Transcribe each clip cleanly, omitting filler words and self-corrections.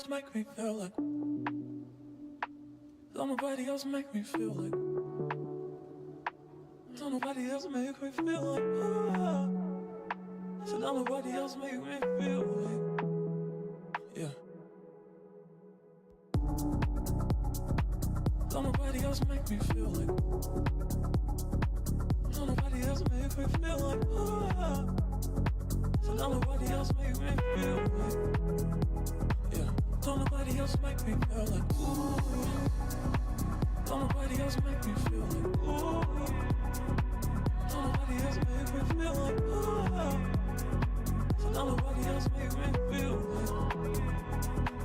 else make me feel like. Don't nobody else make me feel like. Don't nobody else make me feel like. So don't nobody else make me feel like. Yeah. Don't nobody else make me feel like. Don't nobody else make me feel like. So don't nobody else make me feel like. Yeah. Don't nobody else make me feel like. Ooh. Don't nobody else make me feel like. Ooh. Don't nobody else make me feel like. So don't nobody else make me feel like.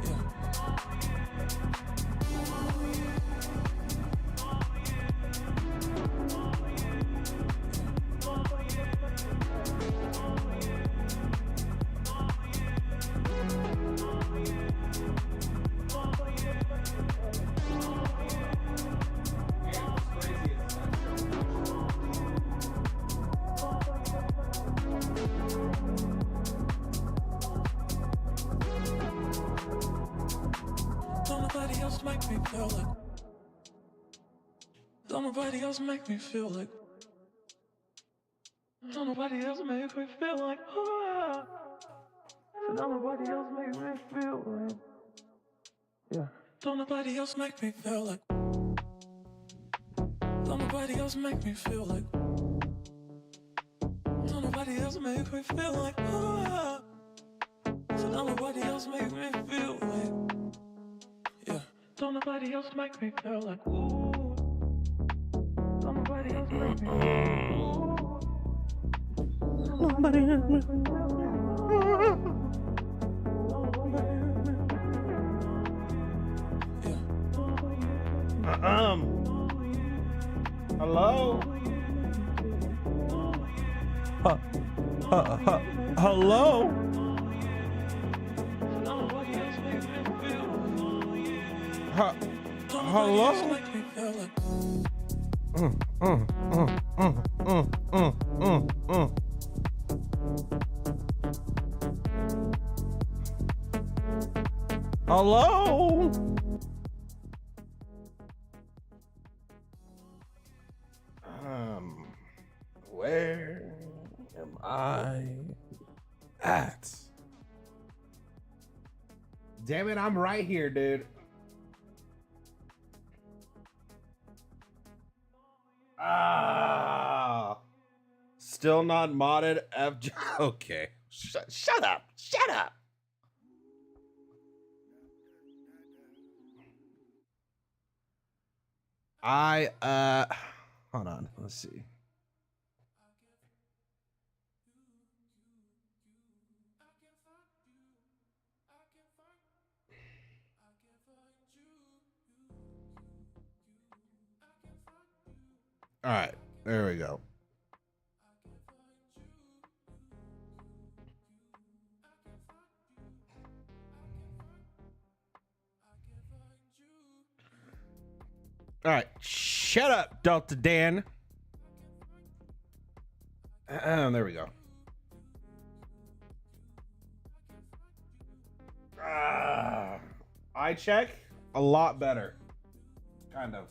Yeah. Don't nobody else make me feel like. Don't nobody else make me feel like. Don't nobody else make me feel like. So don't nobody else make me feel like. Yeah. Don't nobody else make me feel like. Don't nobody else make me feel like. Don't nobody else make me feel like. So don't nobody else make me feel like. Yeah. Don't nobody else make me feel like. Ooh. Don't nobody else make me feel like. Ooh. Nobody else make me feel like. Hello? Hello? Hello? Hello? Where am I at? Damn it, I'm right here, dude. Still not modded. Okay. Shut up. Shut up. Hold on. Let's see. All right. There we go. All right, shut up, Delta Dan. There we go. Eye check, a lot better. Kind of.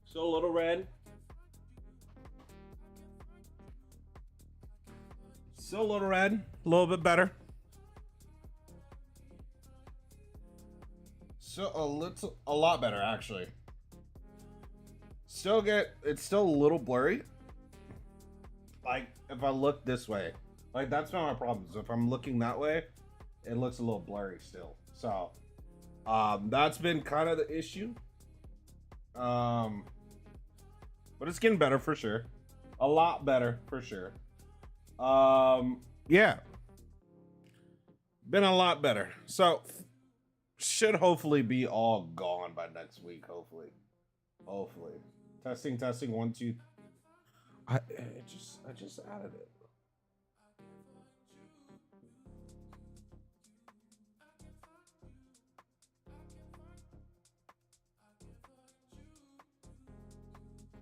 Still a little red. Still a little red. A little bit better. So a lot better actually. It's still a little blurry. Like if I look this way, like that's not my problem. So if I'm looking that way, it looks a little blurry still. So that's been kind of the issue. But it's getting better for sure. A lot better for sure. Yeah. Been a lot better. So should hopefully be all gone by next week. Hopefully. Testing 1 2. I just added it.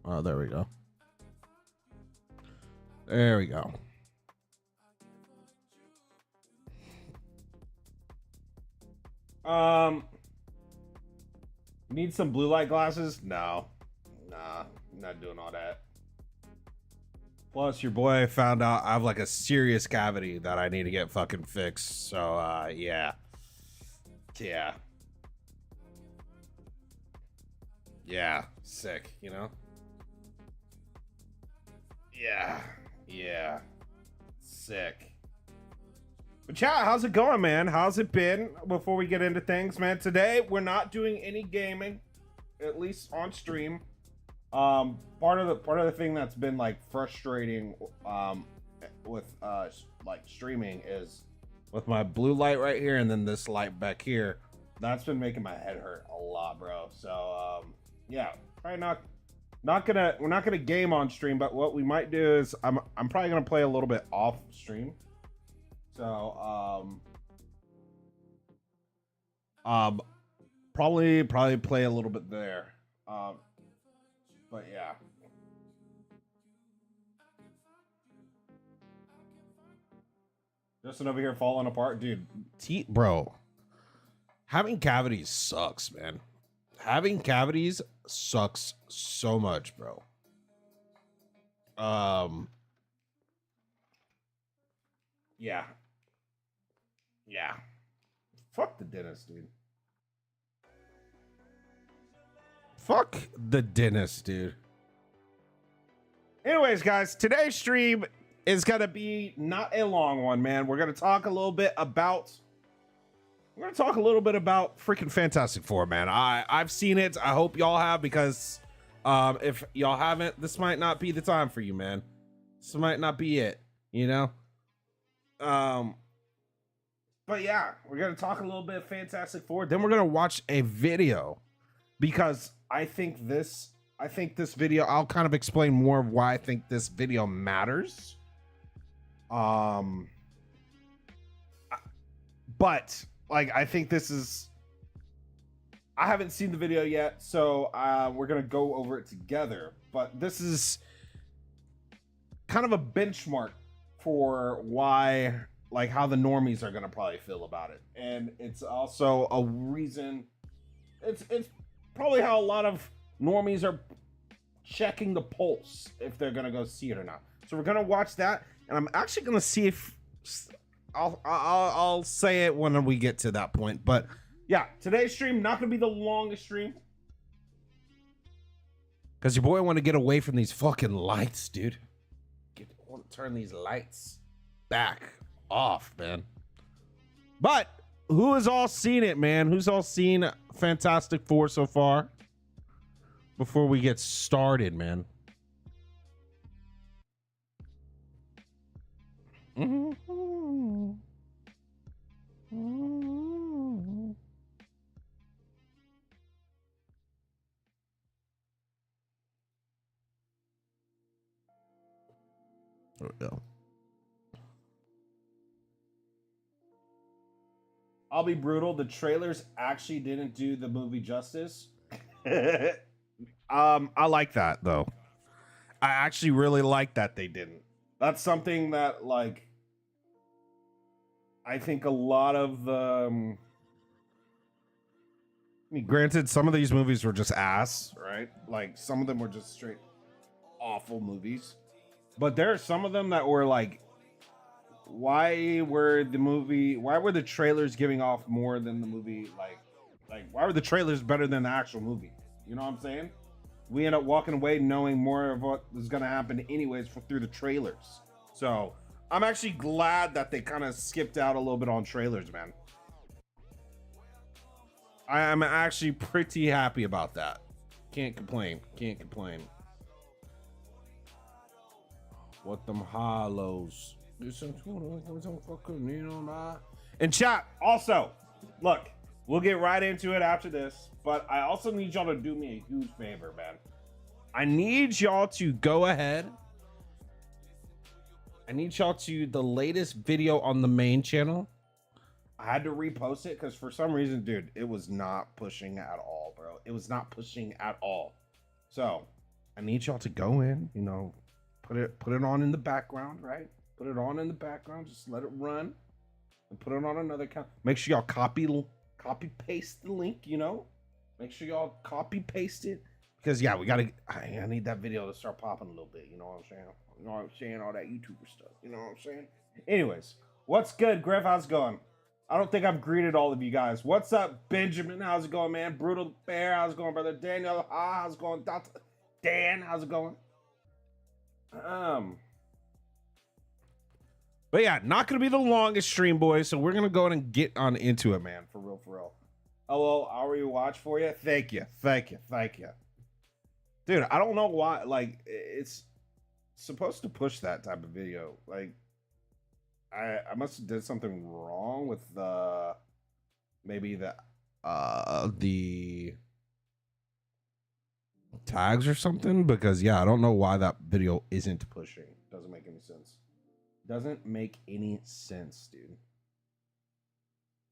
Oh, there we go. There we go. Need some blue light glasses? No. Nah, not doing all that. Plus, your boy found out I have like a serious cavity that I need to get fucking fixed. So, yeah. Yeah. Yeah. Sick, you know? Yeah. Yeah. Sick. But chat, how's it going, man? How's it been? Before we get into things, man, today we're not doing any gaming, at least on stream. Part of the thing that's been like frustrating with like streaming is with my blue light right here and then this light back here. That's been making my head hurt a lot, bro. So yeah, probably we're not gonna game on stream, but what we might do is I'm probably gonna play a little bit off stream. So probably play a little bit there. But yeah. Justin over here falling apart, dude. Bro, having cavities sucks, man. Having cavities sucks so much, bro. Yeah. Yeah. Fuck the dentist, dude. Fuck the dentist, dude. Anyways, guys, today's stream is gonna be not a long one, man. We're gonna talk a little bit about freaking Fantastic Four, man. I've seen it. I hope y'all have, because if y'all haven't, this might not be the time for you, man. This might not be it, you know? But yeah, we're gonna talk a little bit of Fantastic Four. Then we're gonna watch a video, because I think this video, I'll kind of explain more of why I think this video matters. But like, I think this is, I haven't seen the video yet, so we're gonna go over it together. But this is kind of a benchmark for why, like, how the normies are gonna probably feel about it, and it's also a reason. It's probably how a lot of normies are checking the pulse if they're gonna go see it or not. So we're gonna watch that, and I'm actually gonna see if I'll say it when we get to that point. But yeah, today's stream not gonna be the longest stream, because your boy want to get away from these fucking lights, dude. Want to turn these lights back off, man. But who has all seen it, man? Who's all seen Fantastic Four so far? Before we get started, man. There we go. I'll be brutal. The trailers actually didn't do the movie justice. I like that, though. I actually really like that they didn't. That's something that, like, I think a lot of I mean, granted, some of these movies were just ass, right? Like, some of them were just straight awful movies. But there are some of them that were like, why were the trailers giving off more than the movie? Like why were the trailers better than the actual movie? You know what I'm saying? We end up walking away knowing more of what was going to happen anyways through the trailers. So I'm actually glad that they kind of skipped out a little bit on trailers, man. I'm actually pretty happy about that. Can't complain. What them hollows? And chat, also, look, we'll get right into it after this, but I also need y'all to do me a huge favor, man. I need y'all to go ahead. I need y'all to, the latest video on the main channel, I had to repost it because for some reason, dude, it was not pushing at all, bro. It was not pushing at all. So I need y'all to go in, you know, put it on in the background, right? Put it on in the background. Just let it run, and put it on another account. Make sure y'all copy paste the link. You know, make sure y'all copy paste it because yeah, we gotta. I need that video to start popping a little bit. You know what I'm saying? You know what I'm saying? All that YouTuber stuff. You know what I'm saying? Anyways, what's good, Griff? How's it going? I don't think I've greeted all of you guys. What's up, Benjamin? How's it going, man? Brutal Bear, how's it going, brother? Daniel, how's it going? Dr. Dan, how's it going? But yeah, not gonna be the longest stream, boys. So we're gonna go and get on into it, man. For real, for real. Oh, I'll rewatch for you. Thank you, dude. I don't know why. Like, it's supposed to push that type of video. Like, I must have did something wrong with maybe the tags or something, because yeah, I don't know why that video isn't pushing. Doesn't make any sense. Doesn't make any sense, dude.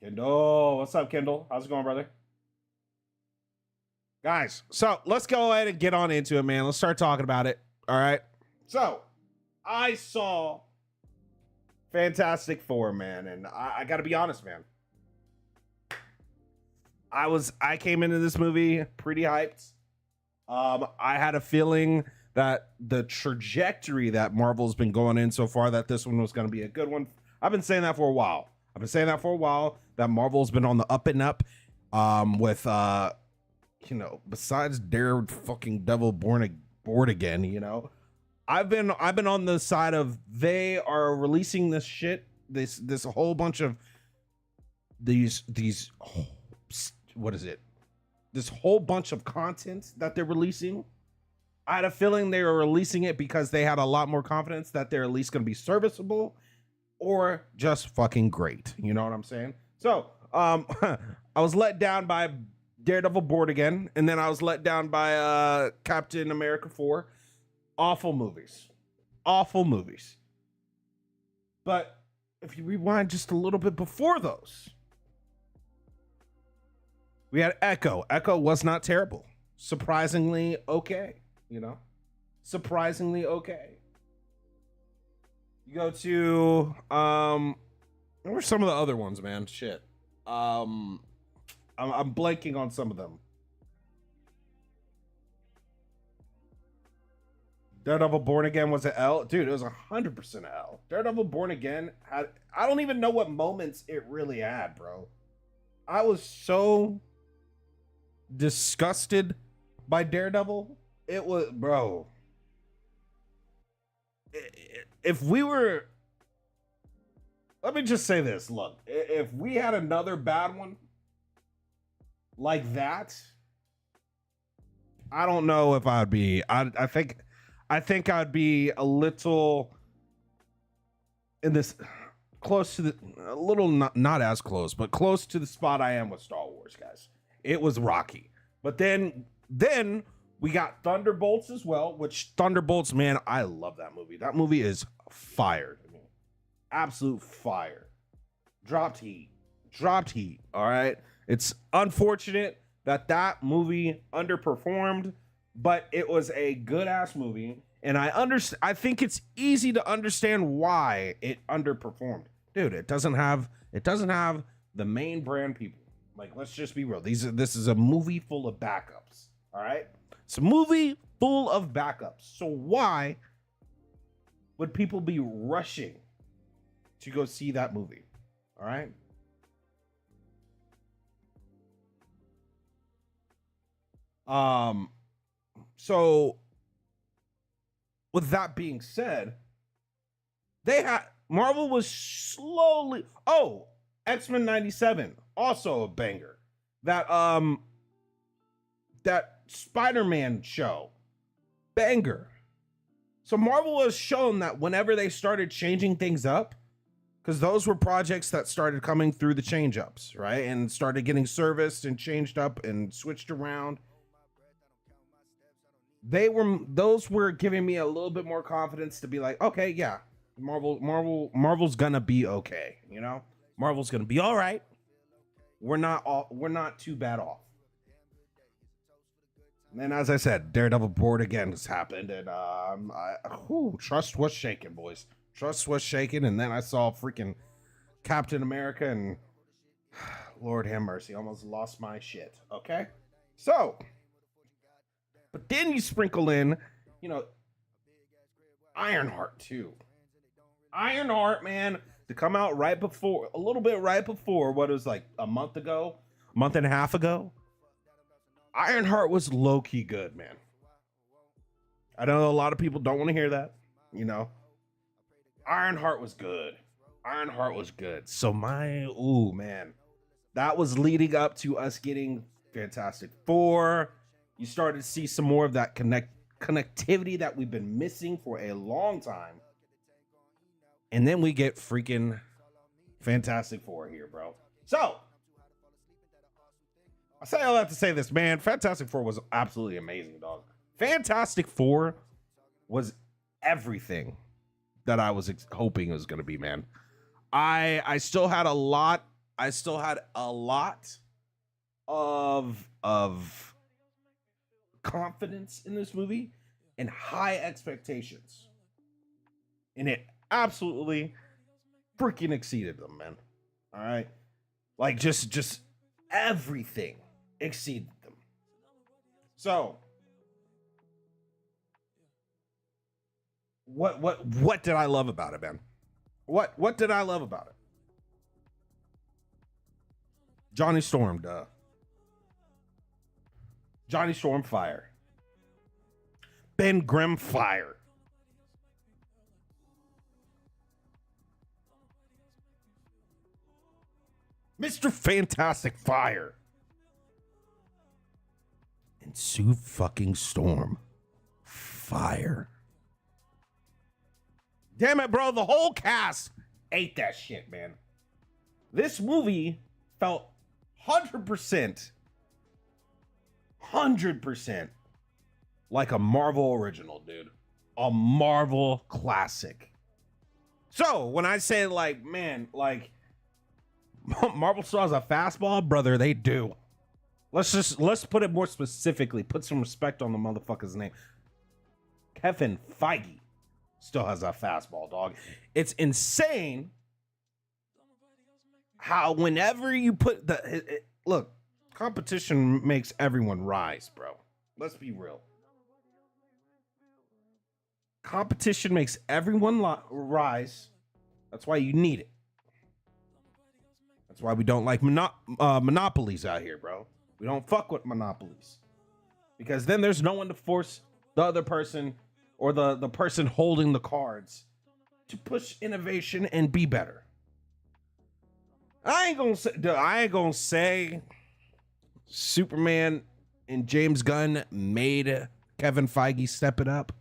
Kendall, what's up, Kendall? How's it going, brother? Guys, so let's go ahead and get on into it, man. Let's start talking about it. All right. So I saw Fantastic Four, man, and I gotta be honest, man. I came into this movie pretty hyped. I had a feeling that the trajectory that Marvel's been going in so far, that this one was going to be a good one. I've been saying that for a while. That Marvel's been on the up and up, with you know, besides Dare fucking Devil Born Again, you know. I've been on the side of they are releasing this shit, this whole bunch of these what is it? This whole bunch of content that they're releasing. I had a feeling they were releasing it because they had a lot more confidence that they're at least going to be serviceable or just fucking great. You know what I'm saying? So, I was let down by Daredevil Born Again, and then I was let down by Captain America 4. Awful movies. But if you rewind just a little bit before those, we had Echo. Echo was not terrible. Surprisingly okay, you know? Surprisingly okay. You go to what were some of the other ones, man? Shit. I'm blanking on some of them. Daredevil Born Again was an L. Dude, it was 100% an L. Daredevil Born Again had, I don't even know what moments it really had, bro. I was so disgusted by Daredevil. It was, bro. If we were, let me just say this. Look, if we had another bad one like that, I don't know if I'd be, I think I'd be a little in this close to the, a little not as close, but close to the spot I am with Star Wars, guys. It was rocky. But then we got Thunderbolts as well, which Thunderbolts, man, I love that movie. That movie is fire to me. Absolute fire. Dropped heat. All right. It's unfortunate that movie underperformed, but it was a good ass movie, and I think it's easy to understand why it underperformed. Dude, it doesn't have the main brand people. Like, let's just be real. This is a movie full of backups. All right? It's a movie full of backups. So why would people be rushing to go see that movie? All right? So with that being said, Marvel was slowly, X-Men 97, also a banger. That Spider-Man show, banger. So Marvel has shown that whenever they started changing things up, because those were projects that started coming through the change-ups, right? And started getting serviced and changed up and switched around. Those were giving me a little bit more confidence to be like, okay, yeah, Marvel's gonna be okay, you know? Marvel's gonna be all right. We're not too bad off. And then, as I said, Daredevil Born Again has happened, and trust was shaken, boys. Trust was shaken, and then I saw freaking Captain America, and Lord have mercy, almost lost my shit. Okay, so, but then you sprinkle in, you know, Ironheart too. Ironheart, man, to come out right before, a little bit right before what it was like a month and a half ago. Ironheart was low-key good, man. I know a lot of people don't want to hear that, you know. Ironheart was good. Ironheart was good. So man. That was leading up to us getting Fantastic Four. You started to see some more of that connectivity that we've been missing for a long time. And then we get freaking Fantastic Four here, bro. So, I say all that to say this, man. Fantastic Four was absolutely amazing, dog. Fantastic Four was everything that I was hoping it was going to be, man. I still had a lot. I still had a lot of confidence in this movie and high expectations. And it absolutely freaking exceeded them, man. All right? Like just everything exceeded them. So, what did I love about it, man? What did I love about it? Johnny Storm, duh. Johnny Storm, fire. Ben Grimm, fire. Mr. Fantastic, fire. And Sue fucking Storm, fire. Damn it, bro. The whole cast ate that shit, man. This movie felt 100% like a Marvel original, dude. A Marvel classic. So, when I say, like, man, like, Marvel still has a fastball, brother, they do. Let's put it more specifically. Put some respect on the motherfucker's name. Kevin Feige still has a fastball, dog. It's insane how whenever you put look, competition makes everyone rise, bro. Let's be real. Competition makes everyone rise. That's why you need it. That's why we don't like monopolies out here, bro. We don't fuck with monopolies. Because then there's no one to force the other person or the person holding the cards to push innovation and be better. I ain't gonna say Superman and James Gunn made Kevin Feige step it up.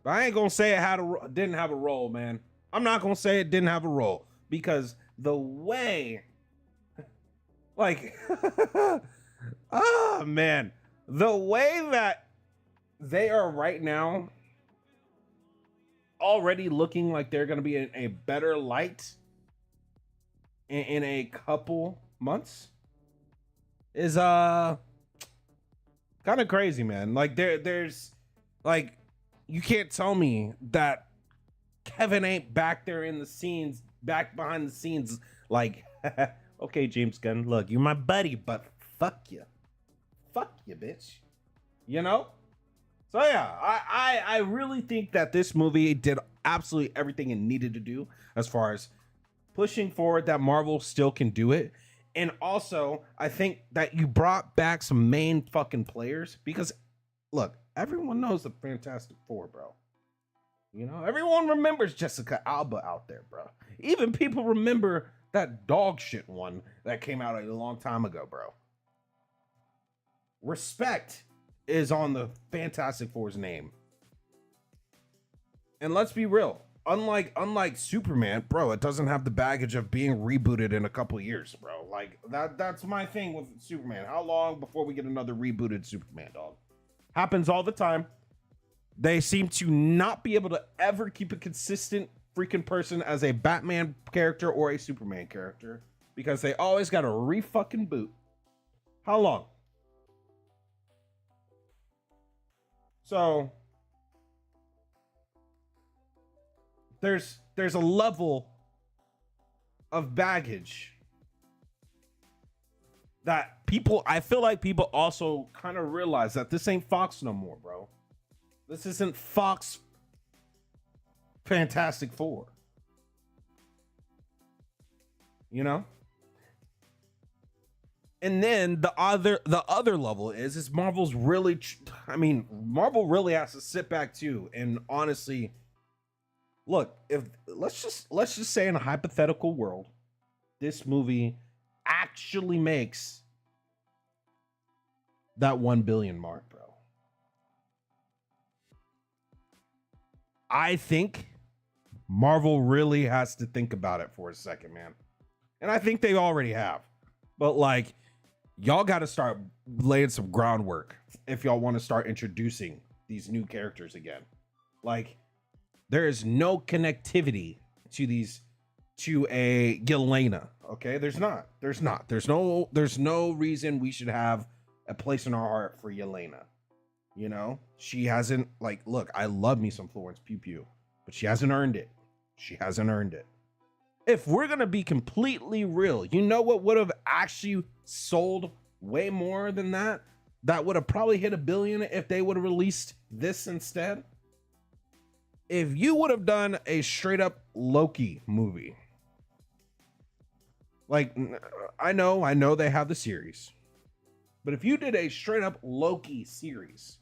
But I ain't gonna say it didn't have a role, man. I'm not gonna say it didn't have a role because the way, like, oh man, the way that they are right now, already looking like they're gonna be in a better light in a couple months is kind of crazy, man. Like there's like, you can't tell me that Kevin ain't back there in the scenes, back behind the scenes, like, okay, James Gunn, look, you're my buddy, but fuck you, bitch, you know. So yeah, I really think that this movie did absolutely everything it needed to do as far as pushing forward that Marvel still can do it. And also, I think that you brought back some main fucking players because, look, everyone knows the Fantastic Four, bro. You know, everyone remembers Jessica Alba out there, bro. Even people remember that dog shit one that came out a long time ago, bro. Respect is on the Fantastic Four's name. And let's be real. Unlike Superman, bro, it doesn't have the baggage of being rebooted in a couple years, bro. Like, that's my thing with Superman. How long before we get another rebooted Superman, dog? Happens all the time. They seem to not be able to ever keep a consistent freaking person as a Batman character or a Superman character because they always got to re-fucking boot. How long? So there's a level of baggage that people, I feel like people also kind of realize that this ain't Fox no more, bro. This isn't Fox Fantastic Four. You know? And then the other level is Marvel's really Marvel really has to sit back too and honestly look, if let's just say in a hypothetical world this movie actually makes that 1 billion mark, bro. I think Marvel really has to think about it for a second, man. And I think they already have. But like, y'all got to start laying some groundwork if y'all want to start introducing these new characters again. Like, there is no connectivity to a Yelena. Okay, there's no reason we should have a place in our heart for Yelena. You know, she hasn't, like, look, I love me some Florence Pugh Pugh, but she hasn't earned it. She hasn't earned it. If we're gonna be completely real, you know what would have actually sold way more than that? That would have probably hit 1 billion if they would have released this instead. If you would have done a straight up Loki movie, like, I know they have the series, but if you did a straight up Loki series,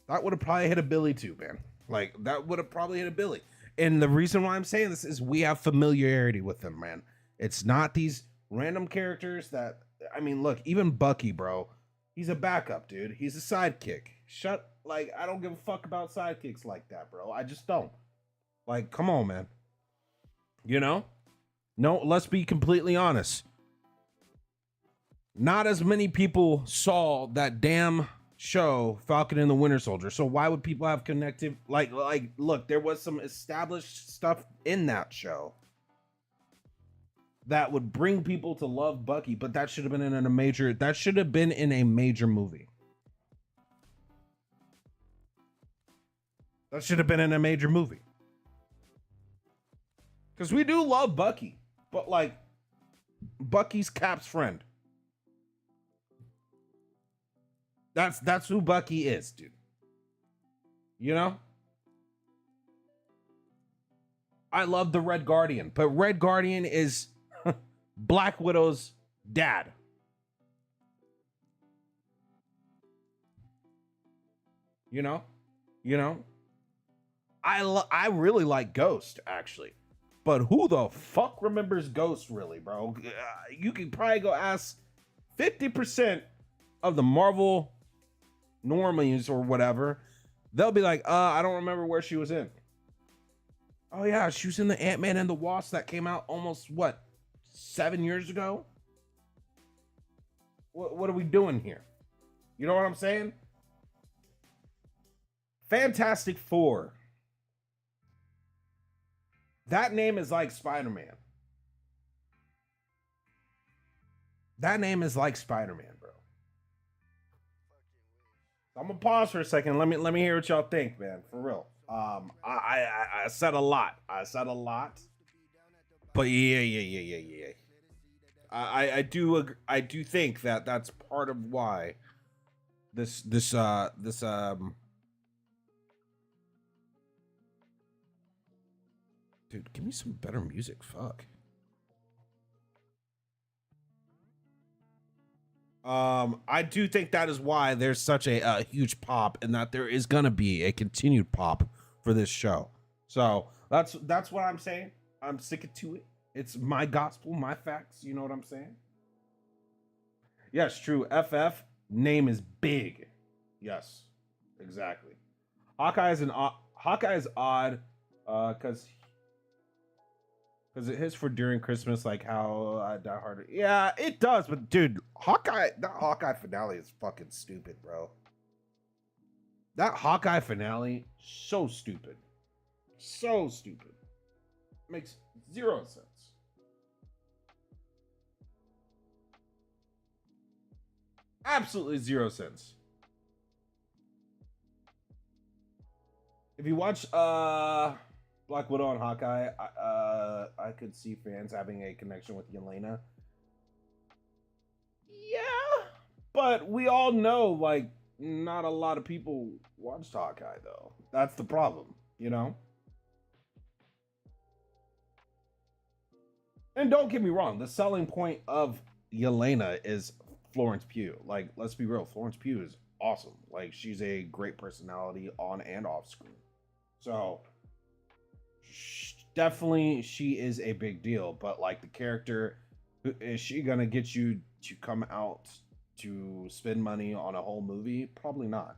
that would have probably hit a Billy too, man. Like, that would have probably hit a Billy. And the reason why I'm saying this is we have familiarity with them, man. It's not these random characters that, I mean, look, even Bucky, bro, he's a backup, dude. He's a sidekick. Like, I don't give a fuck about sidekicks like that, bro. I just don't. Like, come on, man. You know? No, let's be completely honest. Not as many people saw that damn show Falcon and the Winter Soldier, so why would people have connective like look, there was some established stuff in that show that would bring people to love Bucky, but that should have been in a major movie. That should have been in a major movie. Because we do love Bucky, but like, Bucky's Cap's friend. That's who Bucky is, dude. You know? I love the Red Guardian, but Red Guardian is Black Widow's dad. You know? I really like Ghost, actually. But who the fuck remembers Ghost, really, bro? You can probably go ask 50% of the Marvel normies or whatever. They'll be like, I don't remember where she was in. Oh yeah, she was in the Ant-Man and the Wasp that came out almost, 7 years ago? What are we doing here? You know what I'm saying? Fantastic Four. That name is like Spider-Man. That name is like Spider-Man, bro. I'm gonna pause for a second. Let me hear what y'all think, man. For real. I said a lot. But yeah. I do think that that's part of why this dude, give me some better music. Fuck. I do think that is why there's such a huge pop, and that there is gonna be a continued pop for this show. So that's what I'm saying. I'm sticking to it. It's my gospel, my facts. You know what I'm saying? Yes, true. FF name is big. Yes, exactly. Hawkeye is odd, because it hits for during Christmas, like how Die Hard. Yeah, it does, but dude, that Hawkeye finale is fucking stupid, bro. That Hawkeye finale, so stupid. So stupid. Makes zero sense. Absolutely zero sense. If you watch Black Widow and Hawkeye, I could see fans having a connection with Yelena. Yeah, but we all know like not a lot of people watched Hawkeye though. That's the problem, you know. And don't get me wrong, the selling point of Yelena is Florence Pugh. Like, let's be real, Florence Pugh is awesome. Like, she's a great personality on and off screen. So, definitely, she is a big deal. But like the character, is she gonna get you to come out to spend money on a whole movie? Probably not.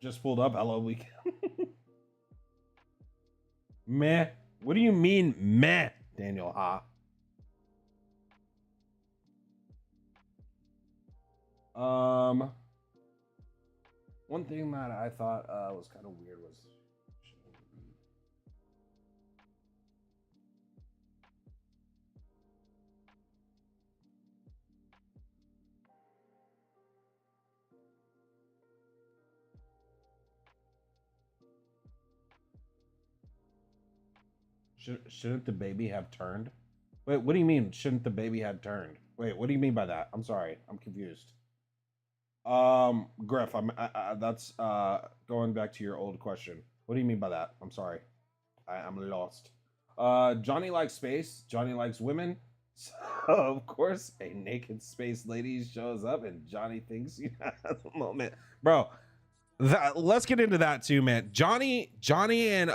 Just pulled up Hello Weekend. Meh. What do you mean, meh, Daniel? Um, one thing that I thought was kind of weird was shouldn't the baby have turned? Wait, what do you mean? Shouldn't the baby have turned? Wait, what do you mean by that? I'm sorry, I'm confused. Griff, that's going back to your old question. What do you mean by that? I'm sorry, I'm lost. Johnny likes space. Johnny likes women. So of course, a naked space lady shows up, and Johnny thinks he has a moment, bro. Let's get into that too, man. Johnny, and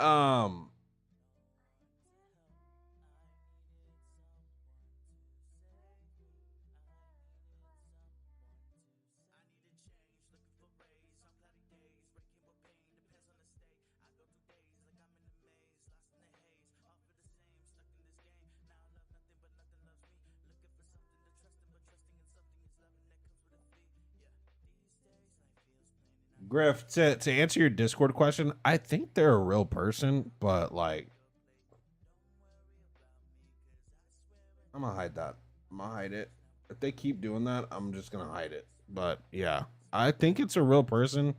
Griff, to answer your Discord question, I think they're a real person, but like I'm gonna hide that. I'm gonna hide it. If they keep doing that, I'm just gonna hide it. But yeah, I think it's a real person.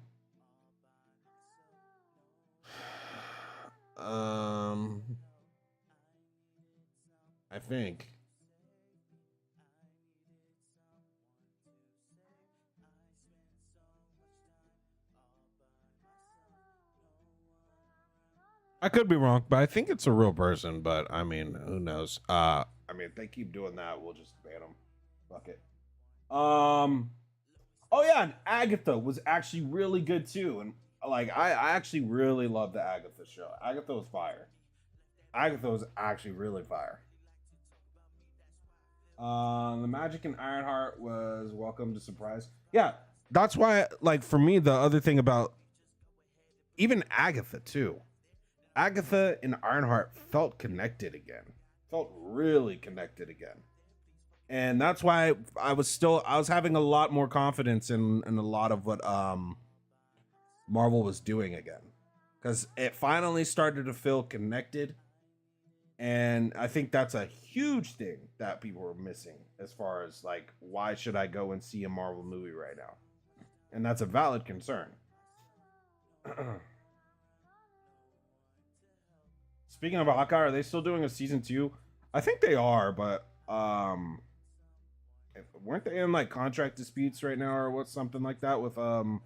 Um, I think. I could be wrong, but I think it's a real person. But I mean, who knows? I mean, if they keep doing that, we'll just ban them. Fuck it. Um. Oh yeah, and Agatha was actually really good too, and like I actually really love the Agatha show. Agatha was fire. Agatha was actually really fire. The Magic and Ironheart was Welcome to Surprise. Yeah, that's why. Like for me, the other thing about even Agatha too. Agatha and Ironheart felt connected again. Felt really connected again. And that's why I was having a lot more confidence in a lot of what Marvel was doing again. Cuz it finally started to feel connected, and I think that's a huge thing that people were missing as far as like why should I go and see a Marvel movie right now? And that's a valid concern. Speaking of Hawkeye, are they still doing a season 2? I think they are, but weren't they in like contract disputes right now or what something like that with um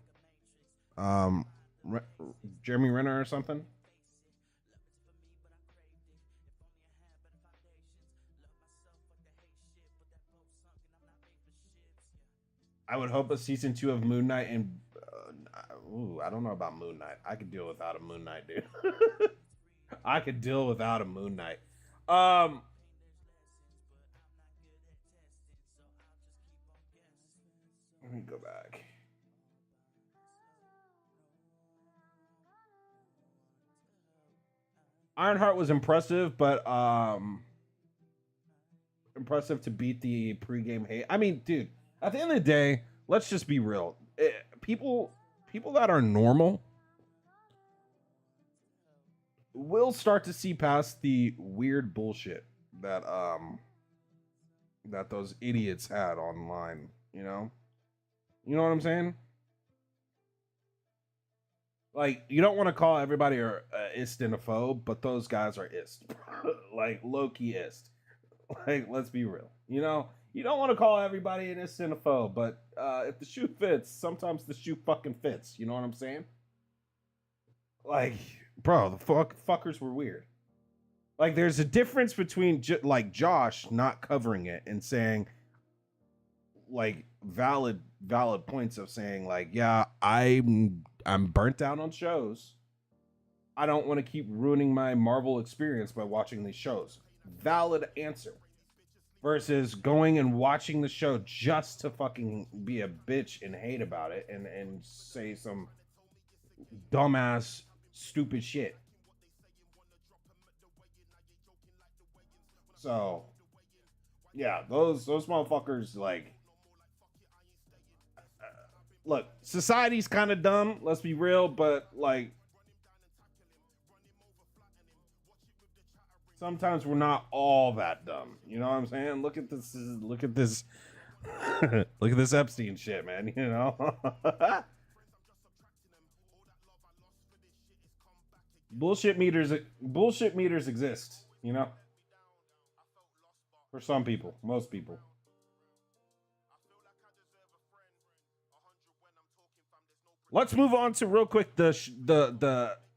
Re- Jeremy Renner or something? I would hope a season 2 of Moon Knight and ooh, I don't know about Moon Knight. I could deal without a Moon Knight, dude. I could deal without a Moon Knight. Um, Let me go back. Ironheart was impressive, but impressive to beat the pregame hate. I mean, dude, at the end of the day, let's just be real. People that are normal will start to see past the weird bullshit that those idiots had online, you know? You know what I'm saying? Like, you don't want to call everybody a istinophobe, but those guys are ist. Like, low-key ist. Like, let's be real. You know, you don't want to call everybody an istinophobe, but if the shoe fits, sometimes the shoe fucking fits. You know what I'm saying? Like, bro, the fuckers were weird. Like, there's a difference between like Josh not covering it and saying, like, valid points of saying, like, yeah, I'm burnt out on shows. I don't want to keep ruining my Marvel experience by watching these shows. Valid answer. Versus going and watching the show just to fucking be a bitch and hate about it and say some dumbass stupid shit. So yeah, those motherfuckers, like, look, society's kind of dumb, let's be real, but like sometimes we're not all that dumb. You know what I'm saying? Look at this look at this Epstein shit, man, you know? bullshit meters exist, you know? For some people, most people. Let's move on to real quick the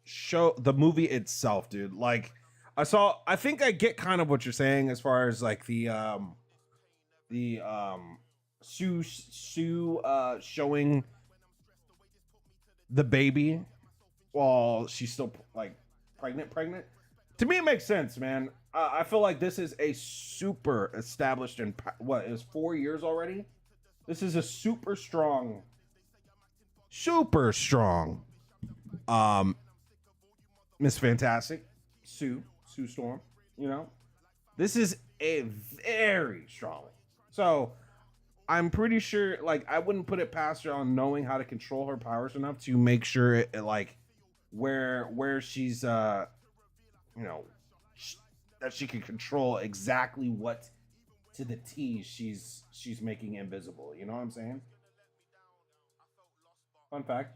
show, the movie itself, dude. Like, I think I get kind of what you're saying as far as like the Sue showing the baby while she's still like pregnant. To me, it makes sense, man. I feel like this is a super established and what is 4 years already. This is a super strong. Miss Fantastic, Sue Storm. You know, this is a very strong. So I'm pretty sure, like, I wouldn't put it past her on knowing how to control her powers enough to make sure it like where she's you know, that she can control exactly what to the T she's making invisible. You know what I'm saying? Fun fact.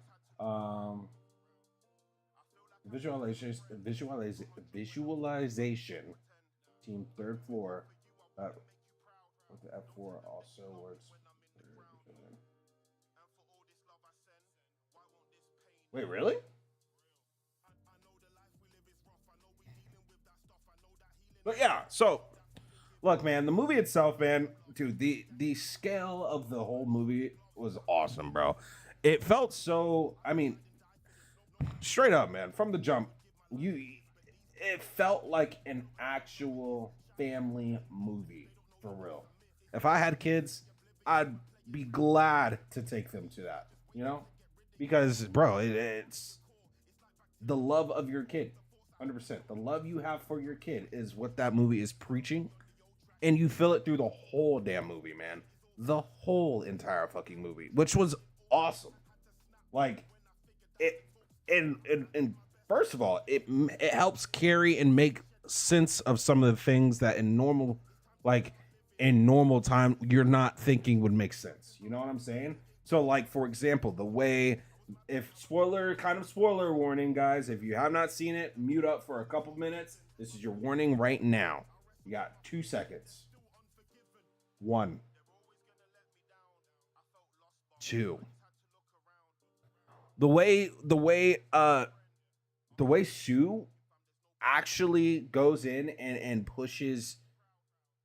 Visualization team third floor with the F4 also works. Wait, really? But yeah, so look, man, the movie itself, man, dude, the scale of the whole movie was awesome, bro. It felt so, I mean, straight up, man, from the jump, it felt like an actual family movie, for real. If I had kids, I'd be glad to take them to that, you know? Because, bro, it's the love of your kid. 100%. The love you have for your kid is what that movie is preaching. And you feel it through the whole damn movie, man. The whole entire fucking movie, which was awesome. Like, it, and first of all, it helps carry and make sense of some of the things that in normal time you're not thinking would make sense. You know what I'm saying? So, like, for example, the way, if spoiler warning, guys, if you have not seen it, mute up for a couple minutes. This is your warning right now. You got 2 seconds. 1, 2. The way Sue actually goes in and pushes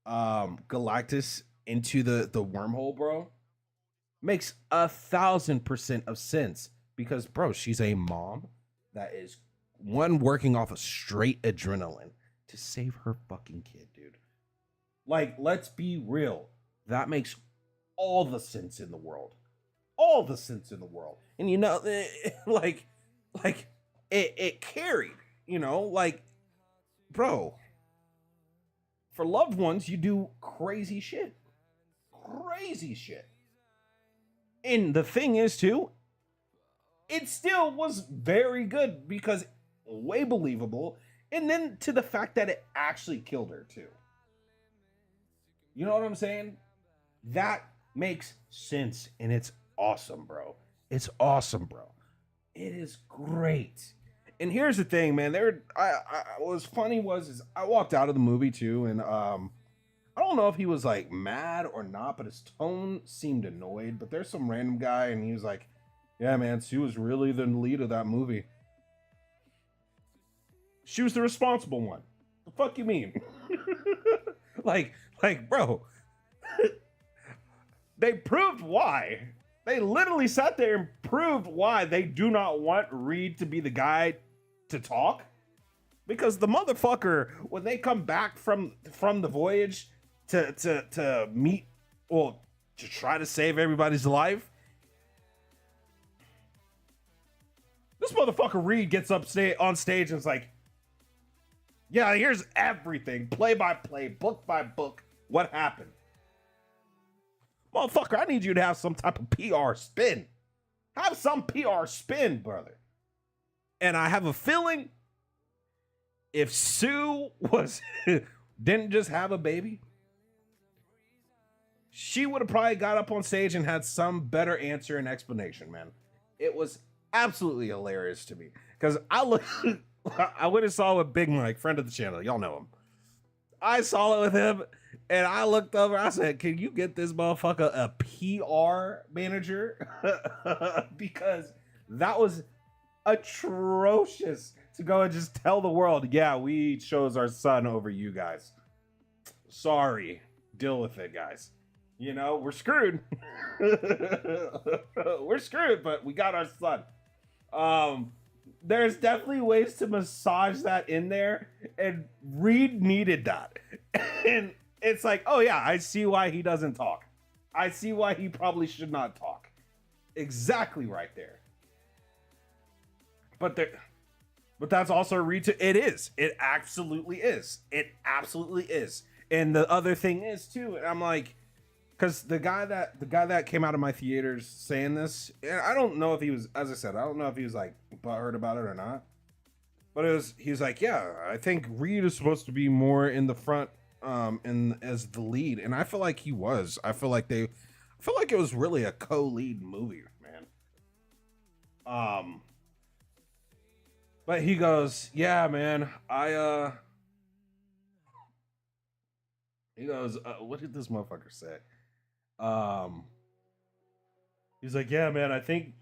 Galactus into the wormhole, bro, makes 1,000% of sense. Because, bro, she's a mom that is working off of straight adrenaline to save her fucking kid, dude. Like, let's be real. That makes all the sense in the world. All the sense in the world. And, you know, like it carried, you know, like, bro, for loved ones, you do crazy shit. And the thing is, too, it still was very good because way believable. And then to the fact that it actually killed her, too. You know what I'm saying? That makes sense. And it's awesome, bro. It's awesome, bro. It is great. And here's the thing, man. What was funny is I walked out of the movie too, and I don't know if he was like mad or not, but his tone seemed annoyed. But there's some random guy, and he was like, "Yeah, man, Sue was really the lead of that movie. She was the responsible one. The fuck you mean?" like, bro, they proved why. They literally sat there and proved why they do not want Reed to be the guy to talk. Because the motherfucker, when they come back from the voyage to meet, well, to try to save everybody's life, this motherfucker Reed gets up on stage and is like, "Yeah, here's everything, play by play, book by book, what happened." Motherfucker, I need you to have some type of PR spin. Have some PR spin, brother. And I have a feeling if Sue didn't just have a baby, she would have probably got up on stage and had some better answer and explanation, man. It was absolutely hilarious to me. Because I went and saw it with Big Mike, friend of the channel. Y'all know him. I saw it with him, and I looked over. I said, "Can you get this motherfucker a PR manager?" Because that was atrocious to go and just tell the world, "Yeah, we chose our son over you guys. Sorry, deal with it, guys. You know, we're screwed." We're screwed, but we got our son. There's definitely ways to massage that in there, and Reed needed that. And it's like, oh yeah, I see why he doesn't talk. I see why he probably should not talk. Exactly right there. But that's also Reed to it is. It absolutely is. It absolutely is. And the other thing is too, and I'm like, because the guy that came out of my theaters saying this, and I don't know if he was, as I said, I don't know if he was like butthurt about it or not. But he's like, yeah, I think Reed is supposed to be more in the front, as the lead, and I feel like he was. I feel like it was really a co-lead movie, man. But he goes, yeah, man, he goes, what did this motherfucker say? He's like, yeah, man, I think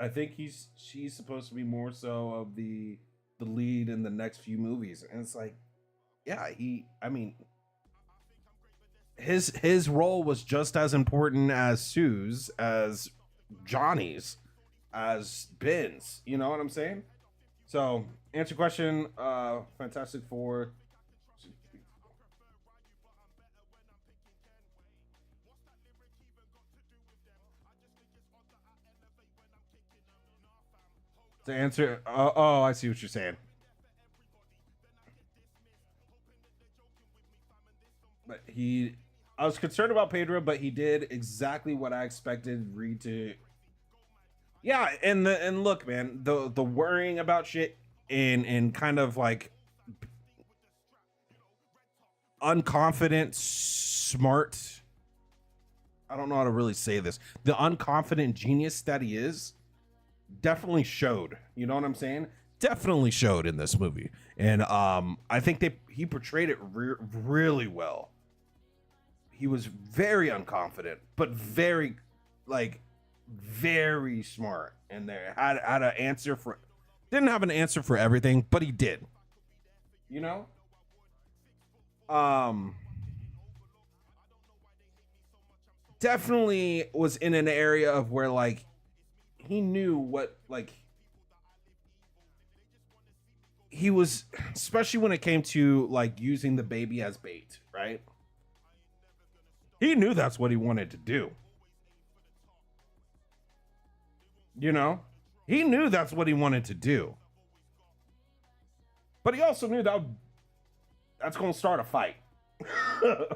she's supposed to be more so of the lead in the next few movies. And it's like, yeah, his role was just as important as Sue's, as Johnny's, as Ben's. You know what I'm saying? So, answer question, Fantastic Four. To answer, oh, I see what you're saying. But I was concerned about Pedro, but he did exactly what I expected Reed to. Yeah, and look, man, the worrying about shit and kind of like unconfident, smart. I don't know how to really say this. The unconfident genius that he is definitely showed. You know what I'm saying? Definitely showed in this movie, and I think he portrayed it really well. He was very unconfident, but very smart, and there had an answer for. Didn't have an answer for everything, but he did. You know. Definitely was in an area of where like he knew what like he was, especially when it came to like using the baby as bait, right? He knew that's what he wanted to do. You know, he knew that's what he wanted to do. But he also knew that's going to start a fight,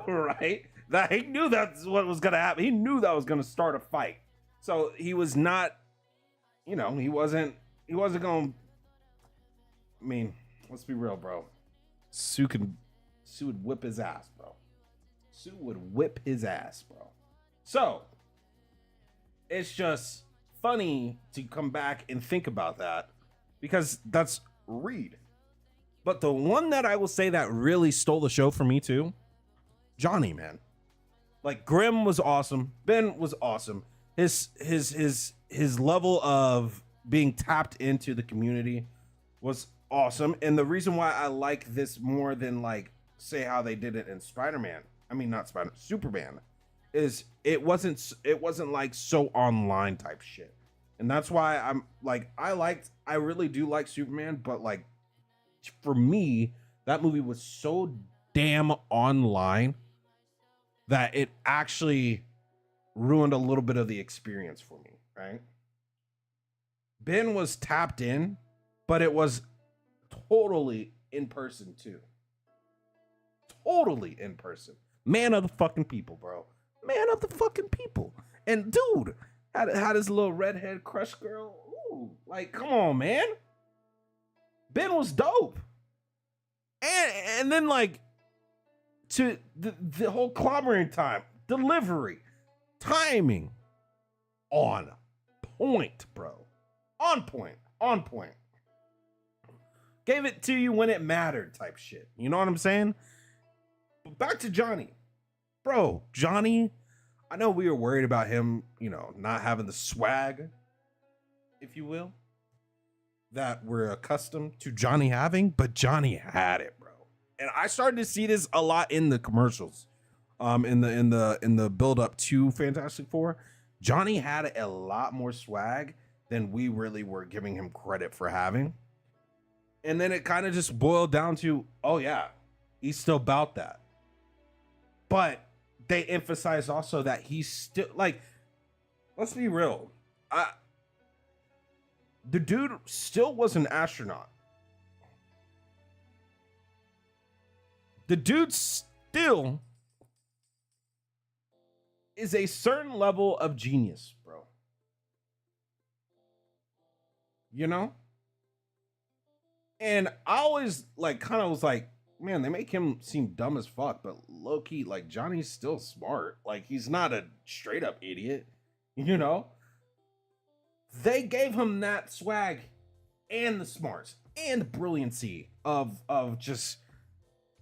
right? That he knew that's what was going to happen. He knew that was going to start a fight. So he was not, you know, he wasn't going. I mean, let's be real, bro. Sue would whip his ass, bro. Sue would whip his ass, bro. So it's just funny to come back and think about that because that's Reed. But the one that I will say that really stole the show for me too, Johnny, man. Like Grimm was awesome. Ben was awesome. His level of being tapped into the community was awesome. And the reason why I like this more than like say how they did it in Spider-Man, I mean not Spider, Superman, is it wasn't like so online type shit. And that's why I'm like I really do like Superman, but like for me, that movie was so damn online that it actually ruined a little bit of the experience for me, right? Ben was tapped in, but it was totally in person too. Totally in person. Man of the fucking people, bro. Man of the fucking people. And dude, had his little redhead crush girl. Ooh, like, come on, man. Ben was dope. And then like to the whole clobbering time, delivery, timing, on point, bro. On point. Gave it to you when it mattered type shit. You know what I'm saying? But back to Johnny. Bro, Johnny, I know we were worried about him, you know, not having the swag, if you will, that we're accustomed to Johnny having, but Johnny had it, bro. And I started to see this a lot in the commercials, in the build up to Fantastic Four. Johnny had a lot more swag than we really were giving him credit for having. And then it kind of just boiled down to, oh yeah, he's still about that. But they emphasize also that he's still like, let's be real. The dude still was an astronaut. The dude still is a certain level of genius, bro. You know? And I always like kind of was like, man, they make him seem dumb as fuck, but low key, like Johnny's still smart. Like he's not a straight up idiot, you know? They gave him that swag and the smarts and the brilliancy of just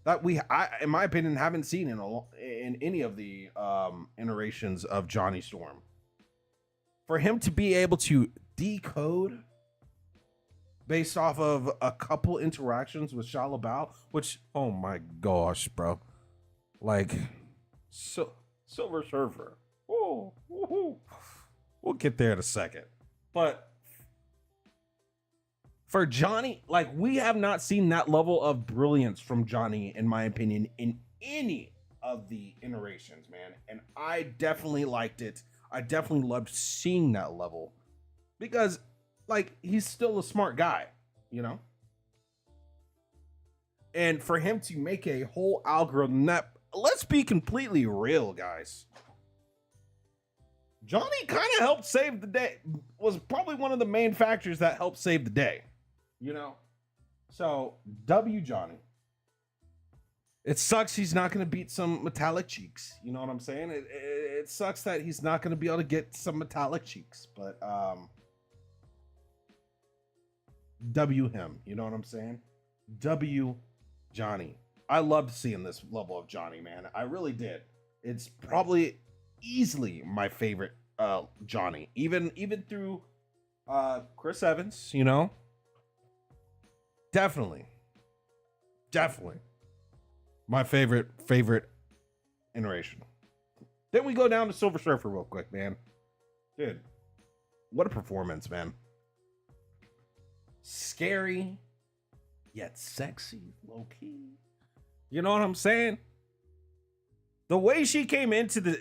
that in my opinion, haven't seen in any of the iterations of Johnny Storm. For him to be able to decode based off of a couple interactions with Shia LaBeouf, which, oh my gosh, bro. Like, Silver Surfer. Oh, we'll get there in a second. But for Johnny, like, we have not seen that level of brilliance from Johnny, in my opinion, in any of the iterations, man. And I definitely liked it. I definitely loved seeing that level because, like, he's still a smart guy, you know? And for him to make a whole algorithm that, let's be completely real, guys. Johnny kind of helped save the day, was probably one of the main factors that helped save the day, you know? So, W Johnny. It sucks he's not going to beat some metallic cheeks. You know what I'm saying? It sucks that he's not going to be able to get some metallic cheeks, but W him. You know what I'm saying? W Johnny. I loved seeing this level of Johnny, man. I really did. It's probably easily my favorite Johnny. Even through Chris Evans, you know? Definitely. My favorite iteration. Then we go down to Silver Surfer real quick, man. Dude, what a performance, man. Scary, yet sexy, low key. You know what I'm saying? The way she came into the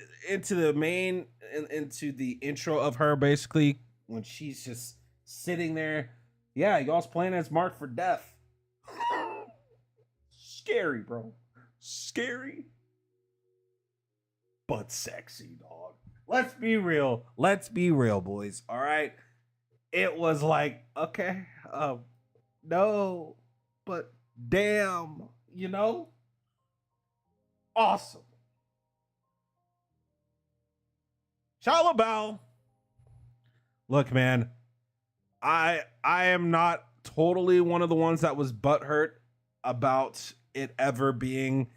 intro of her, basically, when she's just sitting there. Yeah, y'all's playing as Marked for Death. Scary, bro. Scary, but sexy, dog. Let's be real, boys. All right, it was like, okay, no, but damn, you know, awesome. Shia LaBeouf. Look, man, I am not totally one of the ones that was butthurt about it ever being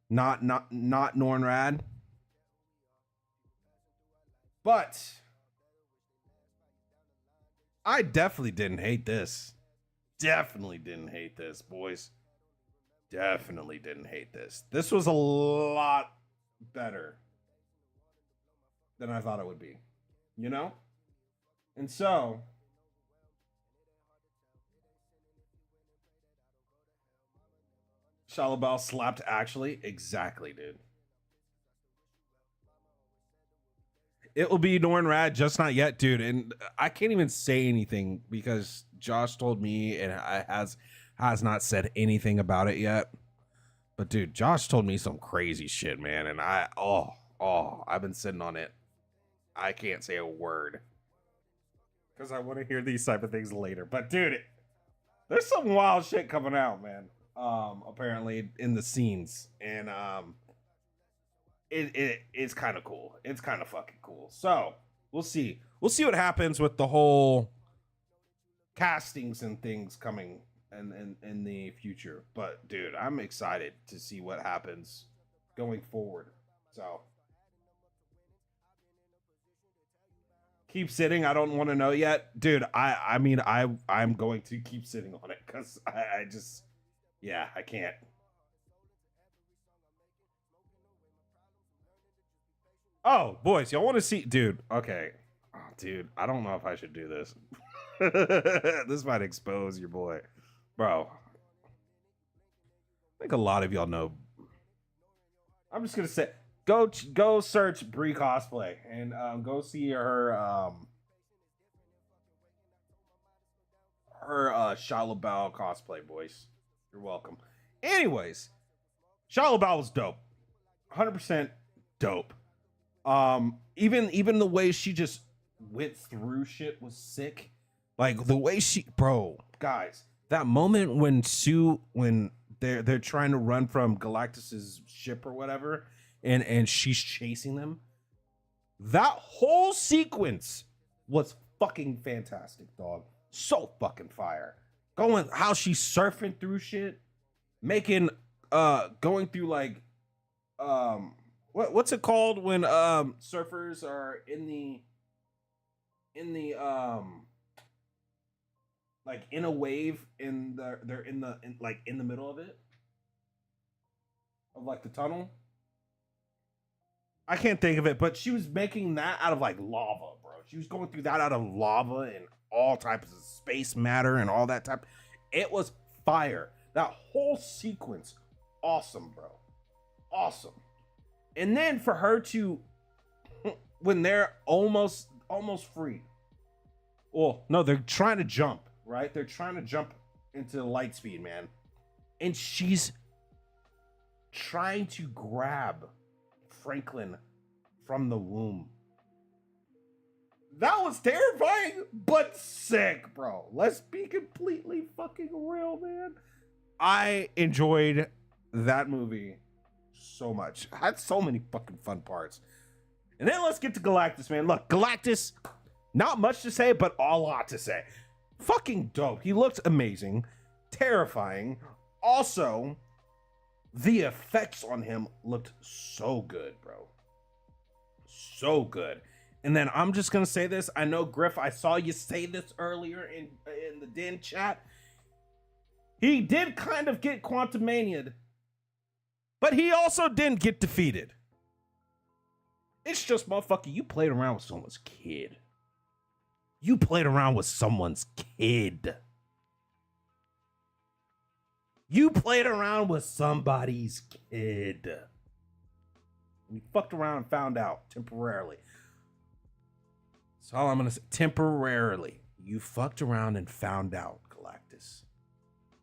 not Nornrad. But I definitely didn't hate this. Definitely didn't hate this, boys. Definitely didn't hate this. This was a lot better than I thought it would be, you know? And so, Shia LaBeouf slapped actually? Exactly, dude. It will be Nornrad, just not yet, dude. And I can't even say anything because Josh told me and has not said anything about it yet. But dude, Josh told me some crazy shit, man. And I've been sitting on it. I can't say a word because I want to hear these type of things later. But dude, there's some wild shit coming out, man. Apparently in the scenes, and it's kind of cool. It's kind of fucking cool. So we'll see. We'll see what happens with the whole castings and things coming in the future. But dude, I'm excited to see what happens going forward. So keep sitting. I don't want to know yet, dude. I mean, I'm going to keep sitting on it because I just, yeah, I can't. Oh, boys, y'all want to see, dude? Okay, oh, dude, I don't know if I should do this. This might expose your boy, bro. I think a lot of y'all know. I'm just gonna say, go search Brie cosplay and go see her Shia LaBeouf cosplay, boys. You're welcome. Anyways, Shia LaBeouf was dope, 100% dope. Even the way she just went through shit was sick. Like the way bro, guys, that moment when when they're trying to run from Galactus's ship or whatever, and she's chasing them. That whole sequence was fucking fantastic, dog. So fucking fire. How she's surfing through shit, making going through like what's it called when surfers are in the like in a wave they're in the middle of it, of like the tunnel. I can't think of it, but she was making that out of like lava, bro. She was going through that out of lava and all types of space matter and all that type. It was fire. That whole sequence, awesome, bro. Awesome. And then for her to, when they're almost free. Well, no, they're trying to jump, right? They're trying to jump into light speed, man. And she's trying to grab Franklin from the womb. That was terrifying, but sick, bro. Let's be completely fucking real, man. I enjoyed that movie so much. I had so many fucking fun parts. And then let's get to Galactus, man. Look, Galactus, not much to say, but a lot to say. Fucking dope. He looked amazing, terrifying. Also, the effects on him looked so good, bro. So good. And then I'm just gonna say this. I know, Griff, I saw you say this earlier in the Den chat. He did kind of get Quantumania'd, but he also didn't get defeated. It's just, motherfucker, you played around with someone's kid. You played around with someone's kid. You played around with somebody's kid. You fucked around and found out temporarily. That's all I'm going to say. Temporarily. You fucked around and found out, Galactus.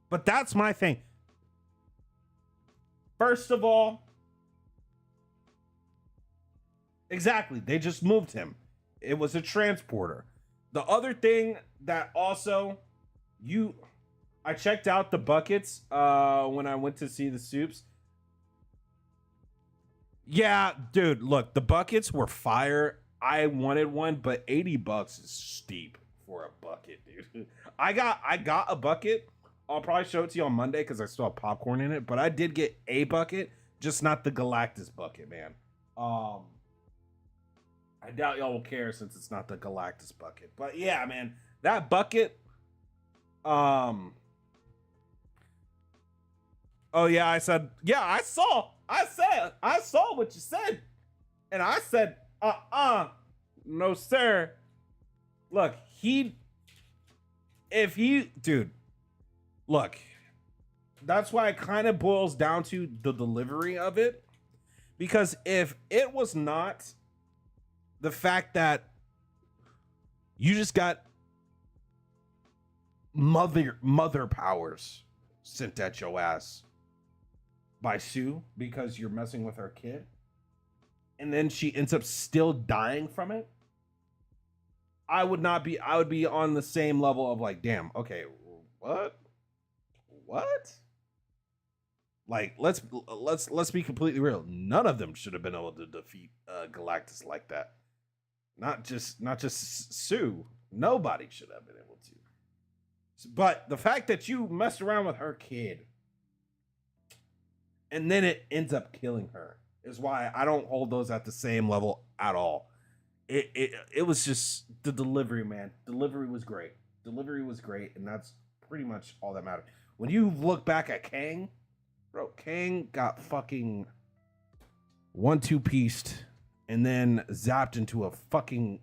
But that's my thing. First of all, exactly, they just moved him. It was a transporter. The other thing that also, I checked out the buckets when I went to see the soups. Yeah, dude, look, the buckets were fire. I wanted one, but $80 is steep for a bucket, dude. I got a bucket. I'll probably show it to you on Monday because I still have popcorn in it. But I did get a bucket, just not the Galactus bucket, man. I doubt y'all will care since it's not the Galactus bucket. But yeah, man, that bucket. Oh yeah, I said, yeah, I saw what you said. And I said, no, sir. Look, dude, look, that's why it kind of boils down to the delivery of it. Because if it was not the fact that you just got mother powers sent at your ass by Sue because you're messing with her kid, and then she ends up still dying from it, I would be on the same level of like, damn, okay, what? Like, let's be completely real. None of them should have been able to defeat Galactus like that. Not just Sue. Nobody should have been able to. But the fact that you messed around with her kid and then it ends up killing her is why I don't hold those at the same level at all. It was just the delivery, man. Delivery was great, and that's pretty much all that mattered. When you look back at Kang, bro, Kang got fucking 1-2-pieced and then zapped into a fucking...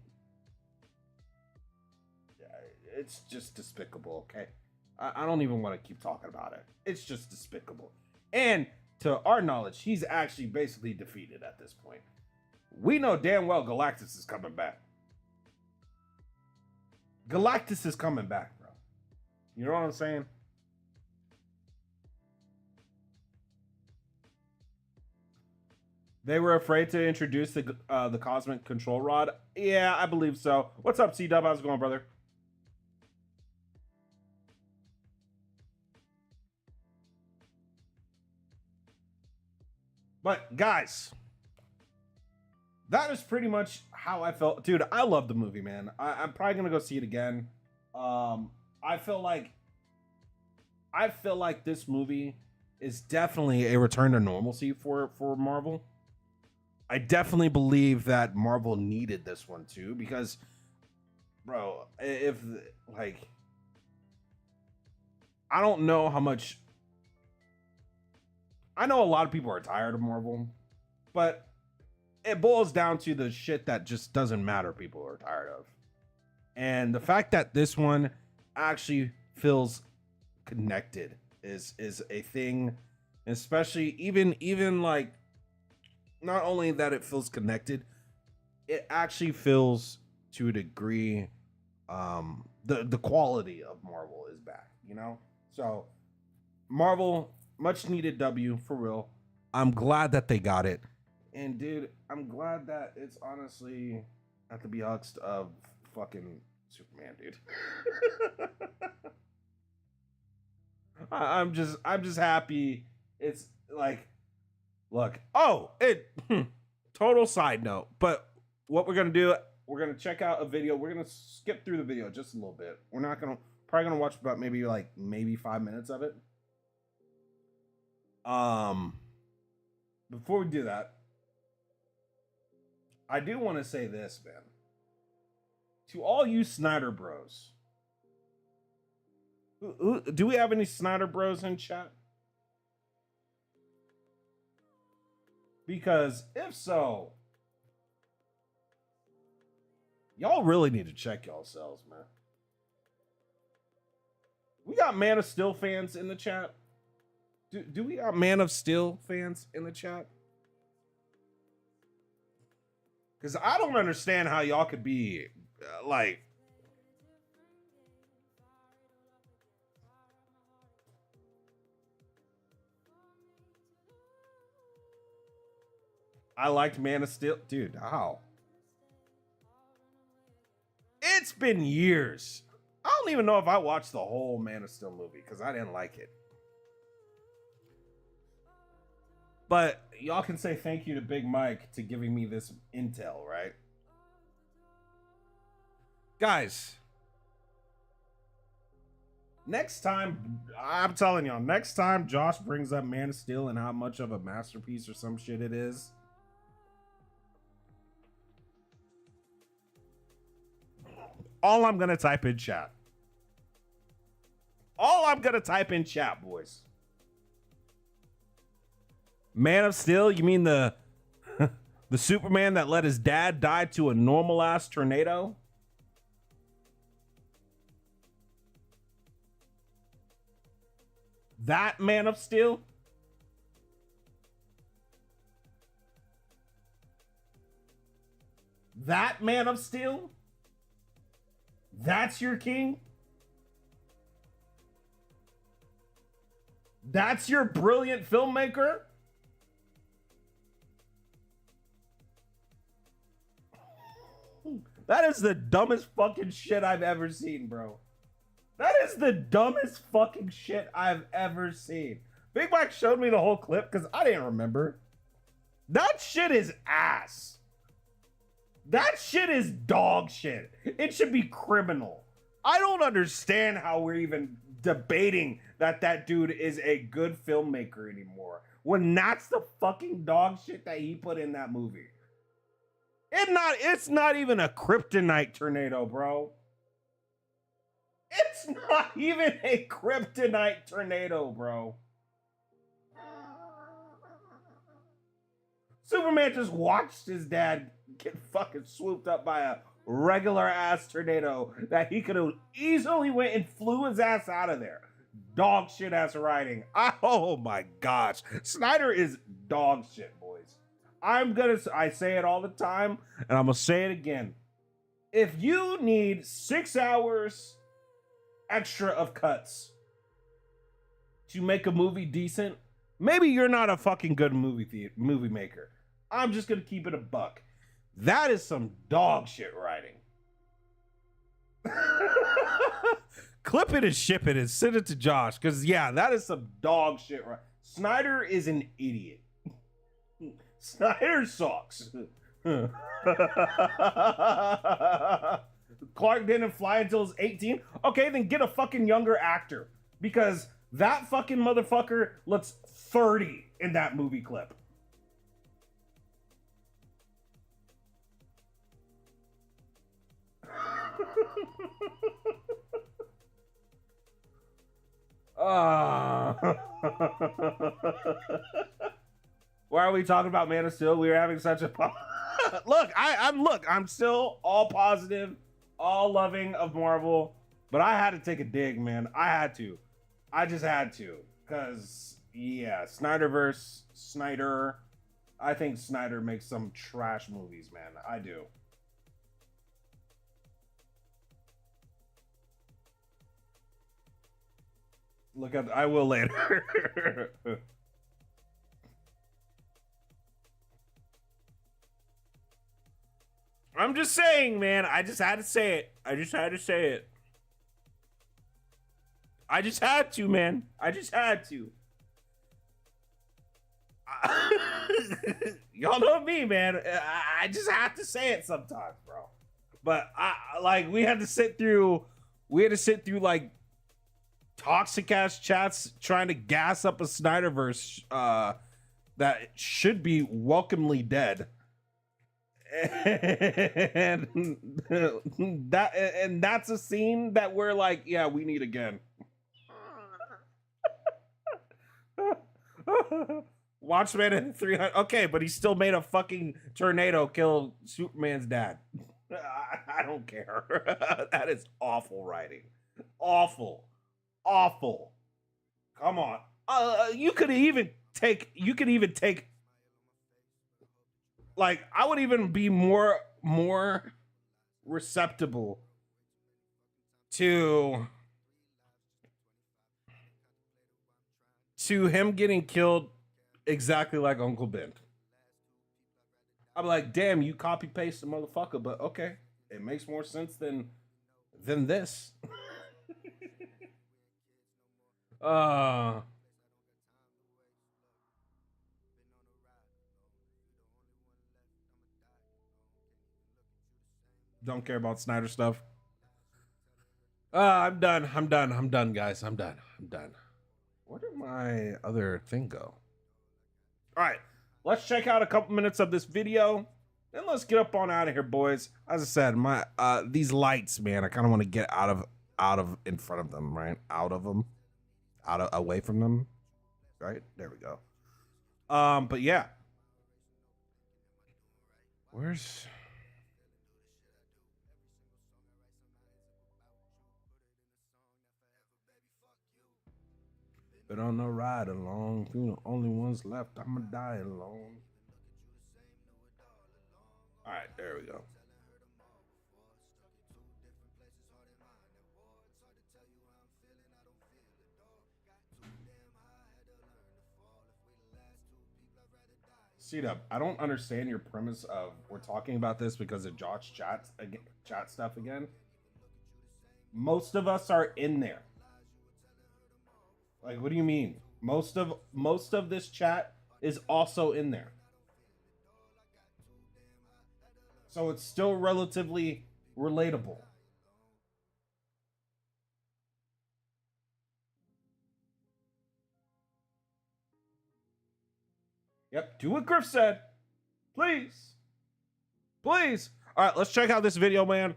It's just despicable, okay? I don't even want to keep talking about it. It's just despicable. And to our knowledge, he's actually basically defeated at this point. We know damn well Galactus is coming back. Galactus is coming back, bro. You know what I'm saying? They were afraid to introduce the cosmic control rod. Yeah, I believe so. What's up, C-Dub? How's it going, brother? But guys, that is pretty much how I felt. Dude, I love the movie, man. I'm probably gonna go see it again. I feel like this movie is definitely a return to normalcy for Marvel. I definitely believe that Marvel needed this one too, because, bro, if like, I don't know how much. I know a lot of people are tired of Marvel, but it boils down to the shit that just doesn't matter. People are tired of, and the fact that this one actually feels connected is a thing, especially even like, not only that it feels connected, it actually feels to a degree the quality of Marvel is back, you know? So Marvel, much needed W, for real. I'm glad that they got it. And dude, I'm glad that it's honestly at the behest of fucking Superman, dude. I'm just happy. It's like, look, total side note, but what we're gonna do, we're gonna check out a video. We're gonna skip through the video just a little bit. We're not gonna probably gonna watch about maybe 5 minutes of it. Before we do that, I do want to say this, man. To all you Snyder bros, do we have any Snyder bros in chat? Because if so, y'all really need to check yourselves, man. We got Man of Steel fans in the chat. Do we got Man of Steel fans in the chat? Because I don't understand how y'all could be like... I liked Man of Steel. Dude, how? It's been years. I don't even know if I watched the whole Man of Steel movie because I didn't like it. But y'all can say thank you to Big Mike to giving me this intel, right? Guys, Next time, I'm telling y'all, next time Josh brings up Man of Steel and how much of a masterpiece or some shit it is, all I'm gonna type in chat. All I'm gonna type in chat, boys. Man of Steel? You mean the the Superman that let his dad die to a normal ass tornado? That Man of Steel? That Man of Steel? That's your king? That's your brilliant filmmaker? That is the dumbest fucking shit I've ever seen, bro. That is the dumbest fucking shit I've ever seen. Big Mike showed me the whole clip because I didn't remember. That shit is ass. That shit is dog shit. It should be criminal. I don't understand how we're even debating that that dude is a good filmmaker anymore when that's the fucking dog shit that he put in that movie. It's not even a kryptonite tornado, bro. It's not even a kryptonite tornado, bro. Superman just watched his dad get fucking swooped up by a regular ass tornado that he could have easily went and flew his ass out of there. Dog shit ass writing. Oh my gosh. Snyder is dog shit, boys. I say it all the time, and I'm gonna say it again. If you need 6 hours extra of cuts to make a movie decent, maybe you're not a fucking good movie maker. I'm just gonna keep it a buck. That is some dog shit writing. Clip it and ship it and send it to Josh, because yeah, that is some dog shit writing. Snyder is an idiot. Snyder sucks. Clark didn't fly until he's 18. Okay, then get a fucking younger actor, because that fucking motherfucker looks 30 in that movie clip. Why are we talking about Man of Steel? We were having such a look. I'm still all positive, all loving of Marvel, but I had to take a dig, man. I just had to, cause yeah, Snyderverse, Snyder. I think Snyder makes some trash movies, man. I do. Look at, I will later. I'm just saying, man. I just had to say it. I just had to, man. I just had to. Y'all know me, man. I just have to say it sometimes, bro. But we had to sit through like toxic ass chats trying to gas up a Snyderverse that should be welcomely dead. And that's a scene that we're like, yeah, we need again. Watchmen and 300. Okay, but he still made a fucking tornado kill Superman's dad. I don't care. That is awful writing. Awful. Come on. You could even take like, I would even be more receptible to him getting killed exactly like Uncle Ben. I'm like, damn, you copy paste the motherfucker, but okay, it makes more sense than this. Don't care about Snyder stuff. I'm done. I'm done. I'm done, guys. I'm done. I'm done. Where did my other thing go? All right, let's check out a couple minutes of this video, and let's get up on out of here, boys. As I said, my these lights, man, I kind of want to get out of in front of them, right? Away from them, right? There we go. But yeah, where's? But on the ride along, you the only ones left, I'ma die alone. All right, there we go. C-Dub, I don't understand your premise of we're talking about this because of Josh chat stuff again. Most of us are in there. Like, what do you mean? Most of this chat is also in there. So it's still relatively relatable. Yep, do what Griff said. Please. Please. All right, let's check out this video, man.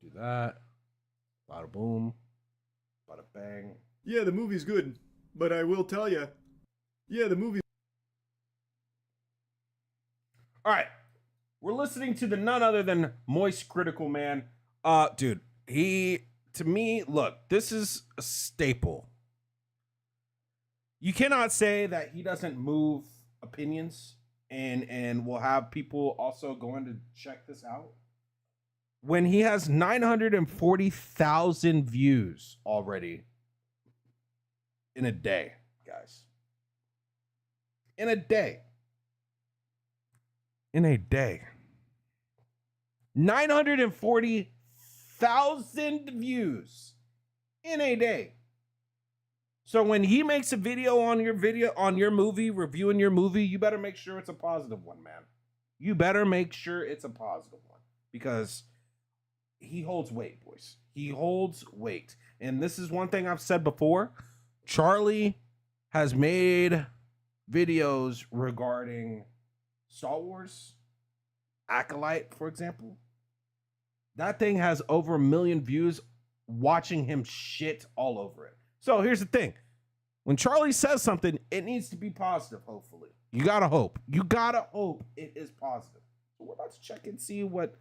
Do that. Bada boom. Bada bang. Yeah, the movie's good, but I will tell you. Yeah, the movie. All right. We're listening to the none other than Moist Critical Man. Dude, to me, look, this is a staple. You cannot say that he doesn't move opinions and will have people also going to check this out. When he has 940,000 views already in a day, guys. In a day. 940,000 views in a day. So when he makes a video on your movie, reviewing your movie, you better make sure it's a positive one, man. You better make sure it's a positive one because he holds weight, boys. He holds weight. And this is one thing I've said before. Charlie has made videos regarding Star Wars, Acolyte, for example. That thing has over 1 million views watching him shit all over it. So here's the thing. When Charlie says something, it needs to be positive, hopefully. You gotta hope. You gotta hope it is positive. So we're about to check and see what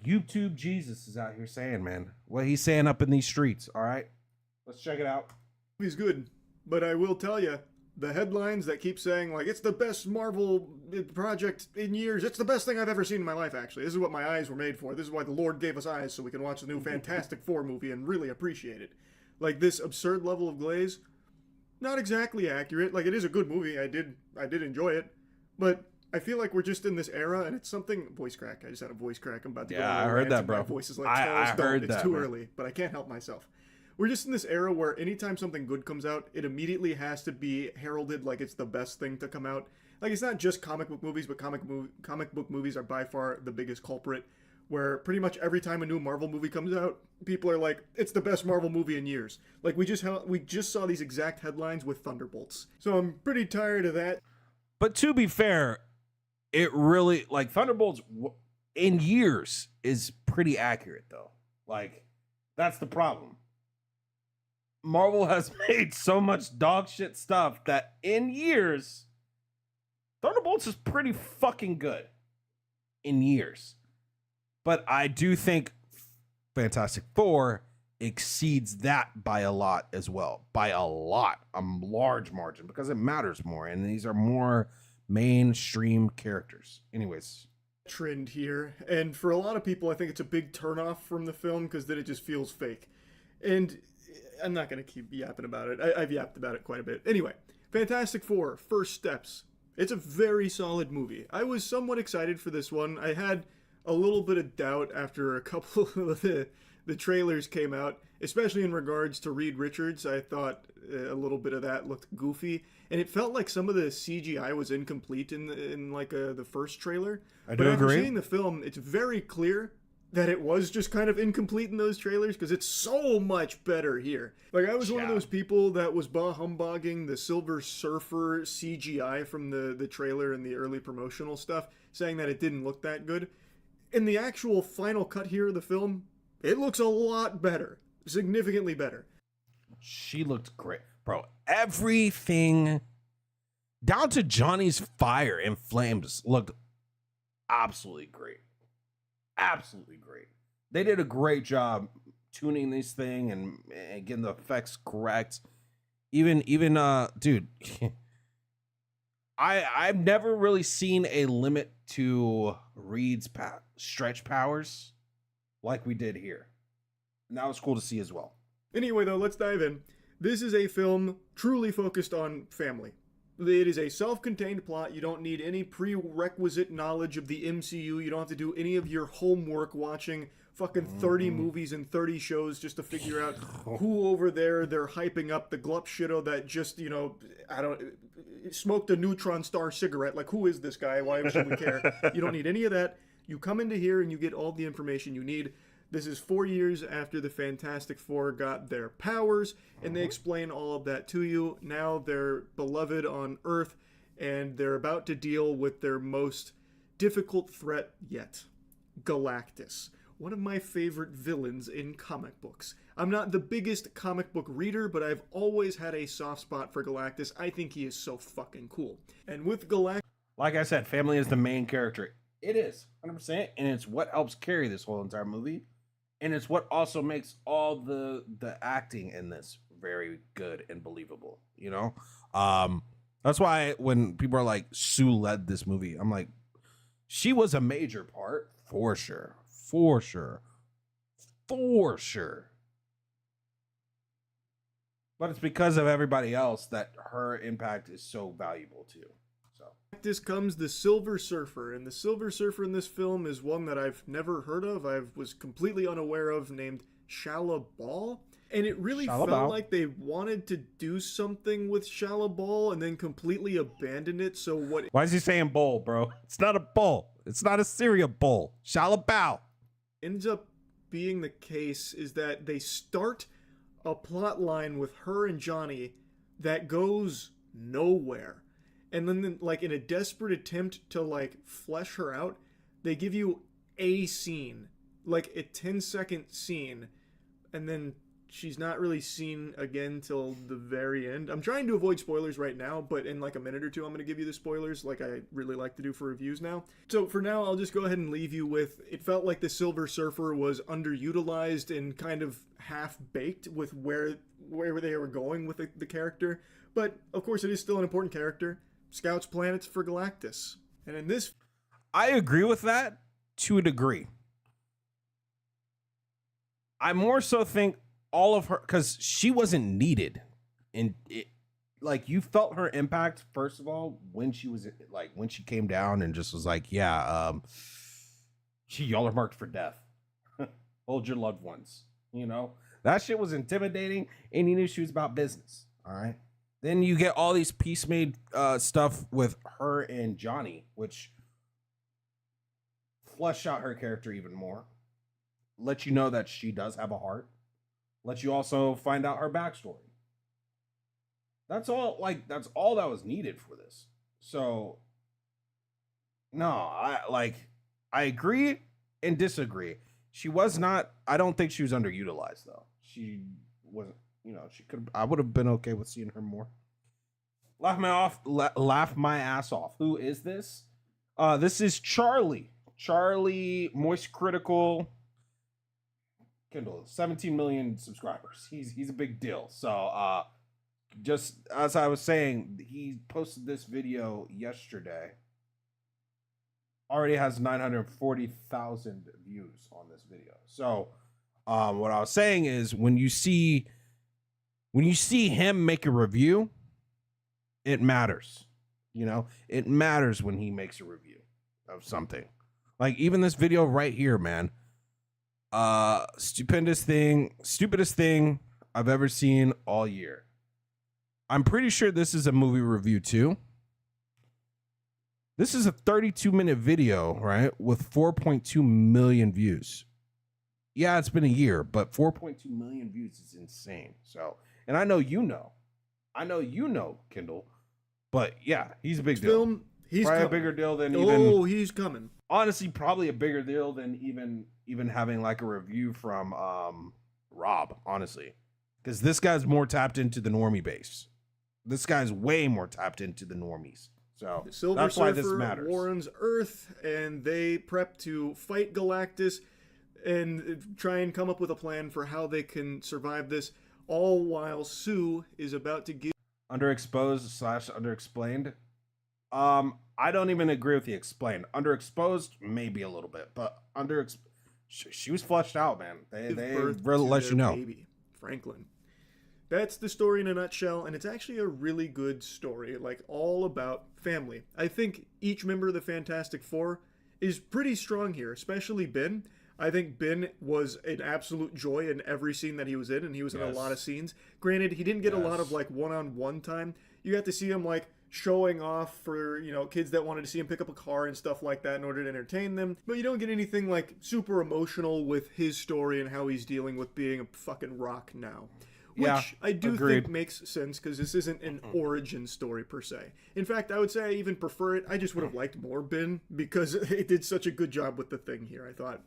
YouTube Jesus is out here saying, man. What he's saying up in these streets, all right? Let's check it out. Movie's good, but I will tell you, the headlines that keep saying, like, it's the best Marvel project in years. It's the best thing I've ever seen in my life, actually. This is what my eyes were made for. This is why the Lord gave us eyes, so we can watch the new Fantastic Four movie and really appreciate it. Like, this absurd level of glaze, not exactly accurate. Like, it is a good movie. I did enjoy it. But I feel like we're just in this era, and it's something... Voice crack. I just had a voice crack. I'm about to go on a I heard rant, that, and bro. My voice is like, I heard it's that, too man. early, but I can't help myself. We're just in this era where anytime something good comes out, it immediately has to be heralded like it's the best thing to come out. Like, it's not just comic book movies, but comic book movies are by far the biggest culprit, where pretty much every time a new Marvel movie comes out, people are like, it's the best Marvel movie in years. Like, we just saw these exact headlines with Thunderbolts. So I'm pretty tired of that. But to be fair, it really, like, Thunderbolts in years is pretty accurate, though. Like, that's the problem. Marvel has made so much dog shit stuff that in years, Thunderbolts is pretty fucking good in years. But I do think Fantastic Four exceeds that by a lot as well. By a lot, a large margin, because it matters more. And these are more mainstream characters. Anyways. Trend here. And for a lot of people, I think it's a big turnoff from the film because then it just feels fake. And I'm not going to keep yapping about it. I've yapped about it quite a bit. Anyway, Fantastic Four, First Steps. It's a very solid movie. I was somewhat excited for this one. I had a little bit of doubt after a couple of the the trailers came out, especially in regards to Reed Richards, I thought a little bit of that looked goofy, and it felt like some of the CGI was incomplete in the first trailer. I But do after agree. seeing the film, it's very clear that it was just kind of incomplete in those trailers because it's so much better here. Like, I was one of those people that was bah humbugging the Silver Surfer CGI from the trailer and the early promotional stuff, saying that it didn't look that good. In the actual final cut here of the film, it looks a lot better. Significantly better. She looked great, bro. Everything down to Johnny's fire and flames looked absolutely great. Absolutely great. They did a great job tuning this thing and getting the effects correct. Even dude, I've never really seen a limit to Reed's stretch powers like we did here. And that was cool to see as well. Anyway, though, let's dive in. This is a film truly focused on family. It is a self-contained plot. You don't need any prerequisite knowledge of the MCU. You don't have to do any of your homework watching fucking 30 movies and 30 shows just to figure out who over there they're hyping up, the glup shitto that just, smoked a neutron star cigarette. Like, who is this guy? Why should we care? You don't need any of that. You come into here and you get all the information you need. This is 4 years after the Fantastic Four got their powers, and they explain all of that to you. Now they're beloved on Earth, and they're about to deal with their most difficult threat yet, Galactus. One of my favorite villains in comic books. I'm not the biggest comic book reader, but I've always had a soft spot for Galactus. I think he is so fucking cool. And with Galactus... Like I said, family is the main character. It is, 100%, and it's what helps carry this whole entire movie. And it's what also makes all the acting in this very good and believable, you know? That's why when people are like, Sue led this movie, I'm like, she was a major part, for sure. For sure. For sure. But it's because of everybody else that her impact is so valuable too. This comes the Silver Surfer, and the Silver Surfer in this film is one that I've never heard of. I was completely unaware of, named Shala Bal. And it really felt like they wanted to do something with Shala Bal and then completely abandon it. So what? Why is he saying bowl, bro? It's not a bowl. It's not a cereal bowl. Shala Bal. Ends up being the case is that they start a plot line with her and Johnny that goes nowhere. And then, like, in a desperate attempt to, like, flesh her out, they give you a scene, like a 10-second scene, and then she's not really seen again till the very end. I'm trying to avoid spoilers right now, but in, like, a minute or two, I'm going to give you the spoilers, like I really like to do for reviews now. So for now, I'll just go ahead and leave you with, it felt like the Silver Surfer was underutilized and kind of half-baked with where they were going with the character. But, of course, it is still an important character. Scouts planets for Galactus. And in this... I agree with that to a degree. I more so think all of her... Because she wasn't needed. And it, like, you felt her impact, first of all, when she was... Like, when she came down and just was like, yeah, y'all are marked for death. Hold your loved ones. You know? That shit was intimidating, and you knew she was about business. All right? Then you get all these piece-made stuff with her and Johnny, which flesh out her character even more. Let you know that she does have a heart. Let you also find out her backstory. That's all that was needed for this. So, no, I agree and disagree. She was not, I don't think she was underutilized, though. She wasn't. You know, I would have been okay with seeing her more. Laugh my ass off. Who is this? This is Charlie. Charlie Moist Critical. Kindle, 17 million subscribers. He's a big deal. So, just as I was saying, he posted this video yesterday. Already has 940,000 views on this video. So, what I was saying is when you see him make a review, it matters. You know, it matters when he makes a review of something. Like even this video right here, man. Stupendous thing, stupidest thing I've ever seen all year. I'm pretty sure this is a movie review too. This is a 32-minute video, right? With 4.2 million views. Yeah, it's been a year, but 4.2 million views is insane. So, and I know you know, Kindle, but yeah, he's a big deal. Film, he's Probably coming. a bigger deal than He's coming. honestly, probably a bigger deal than even having like a review from Rob, honestly. Because this guy's more tapped into the normie base. This guy's way more tapped into the normies. So Silver that's why this Surfer matters. warns Earth, and they prep to fight Galactus and try and come up with a plan for how they can survive this, all while Sue is about to give... Underexposed / underexplained. I don't even agree with the explained. Underexposed, maybe a little bit, but she was fleshed out, man. They birth really to let their you know. baby, Franklin. That's the story in a nutshell, and it's actually a really good story, like all about family. I think each member of the Fantastic Four is pretty strong here, especially Ben. I think Ben was an absolute joy in every scene that he was in, and he was in a lot of scenes. Granted, he didn't get a lot of like one-on-one time. You got to see him like showing off for, you know, kids that wanted to see him pick up a car and stuff like that in order to entertain them. But you don't get anything like super emotional with his story and how he's dealing with being a fucking rock now. Which Yeah, I do agreed. think makes sense because this isn't an origin story per se. In fact, I would say I even prefer it. I just would have liked more Ben because it did such a good job with the Thing here, I thought.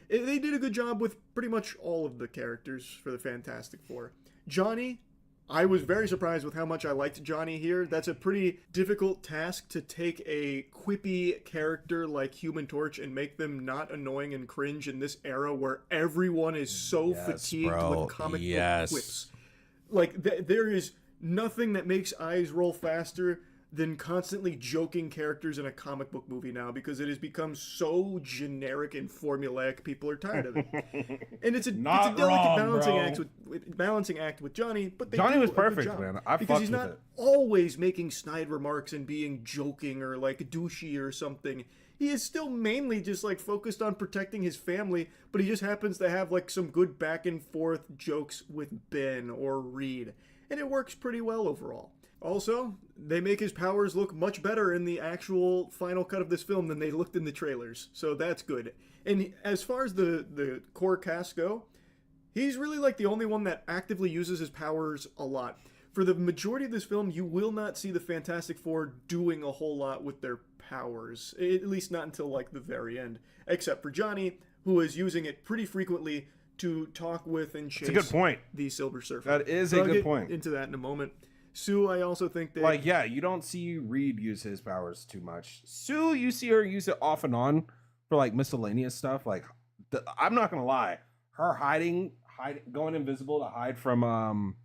They did a good job with pretty much all of the characters for the Fantastic Four. Johnny, I was very surprised with how much I liked Johnny here. That's a pretty difficult task to take a quippy character like Human Torch and make them not annoying and cringe in this era where everyone is so fatigued with comic book quips. Like, there is nothing that makes eyes roll faster than constantly joking characters in a comic book movie now, because it has become so generic and formulaic, people are tired of it. And it's a delicate balancing act with Johnny, but Johnny was do a good perfect, job. man. I because fucked he's with not it. always making snide remarks and being joking or like douchey or something. He is still mainly just like focused on protecting his family, but he just happens to have like some good back and forth jokes with Ben or Reed, and it works pretty well overall. Also, they make his powers look much better in the actual final cut of this film than they looked in the trailers, so that's good. And as far as the core cast go, he's really like the only one that actively uses his powers a lot. For the majority of this film, you will not see the Fantastic Four doing a whole lot with their powers, at least not until like the very end, except for Johnny, who is using it pretty frequently to talk with and chase It's a good point. the Silver Surfer. That is But a I'll good get point. into that in a moment. Sue, I also think that Like, yeah, you don't see Reed use his powers too much. Sue, you see her use it off and on for like miscellaneous stuff. Like, I'm not gonna lie, her hiding, going invisible to hide from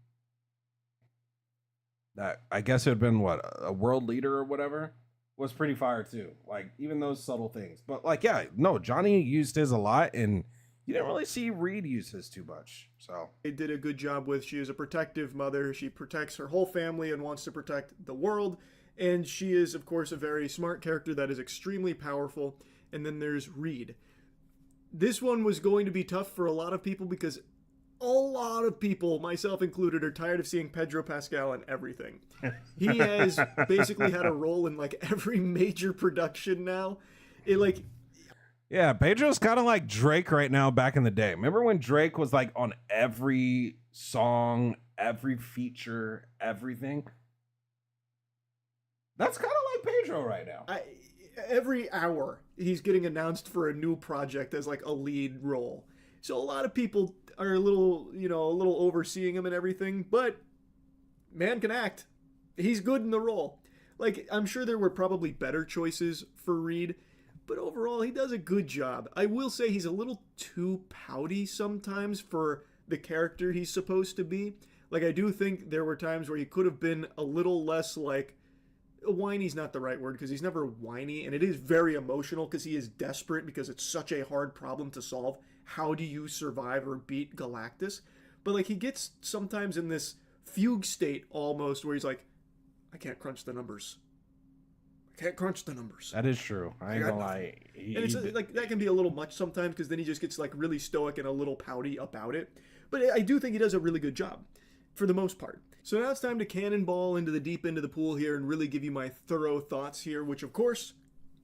that, I guess it had been what, a world leader or whatever, was pretty fire too. Like, even those subtle things. But like, yeah, no, Johnny used his a lot, and you didn't really see Reed use his too much. So they did a good job with. She is a protective mother. She protects her whole family and wants to protect the world. And she is, of course, a very smart character that is extremely powerful. And then there's Reed. This one was going to be tough for a lot of people because a lot of people, myself included, are tired of seeing Pedro Pascal in everything. He has basically had a role in like every major production now. yeah, Pedro's kind of like Drake right now back in the day. Remember when Drake was like on every song, every feature, everything? That's kind of like Pedro right now. Every hour, he's getting announced for a new project as like a lead role. So a lot of people are a little overseeing him and everything, but man can act. He's good in the role. Like, I'm sure there were probably better choices for Reed, but overall, he does a good job. I will say he's a little too pouty sometimes for the character he's supposed to be. Like, I do think there were times where he could have been a little less, like, whiny's not the right word, because he's never whiny, and it is very emotional because he is desperate because it's such a hard problem to solve. How do you survive or beat Galactus? But, like, he gets sometimes in this fugue state almost where he's like, I can't crunch the numbers. Can't crunch the numbers. That is true. I ain't got gonna nothing. lie. And it's like that can be a little much sometimes because then he just gets like really stoic and a little pouty about it. But I do think he does a really good job for the most part. So now it's time to cannonball into the deep end of the pool here and really give you my thorough thoughts here, which of course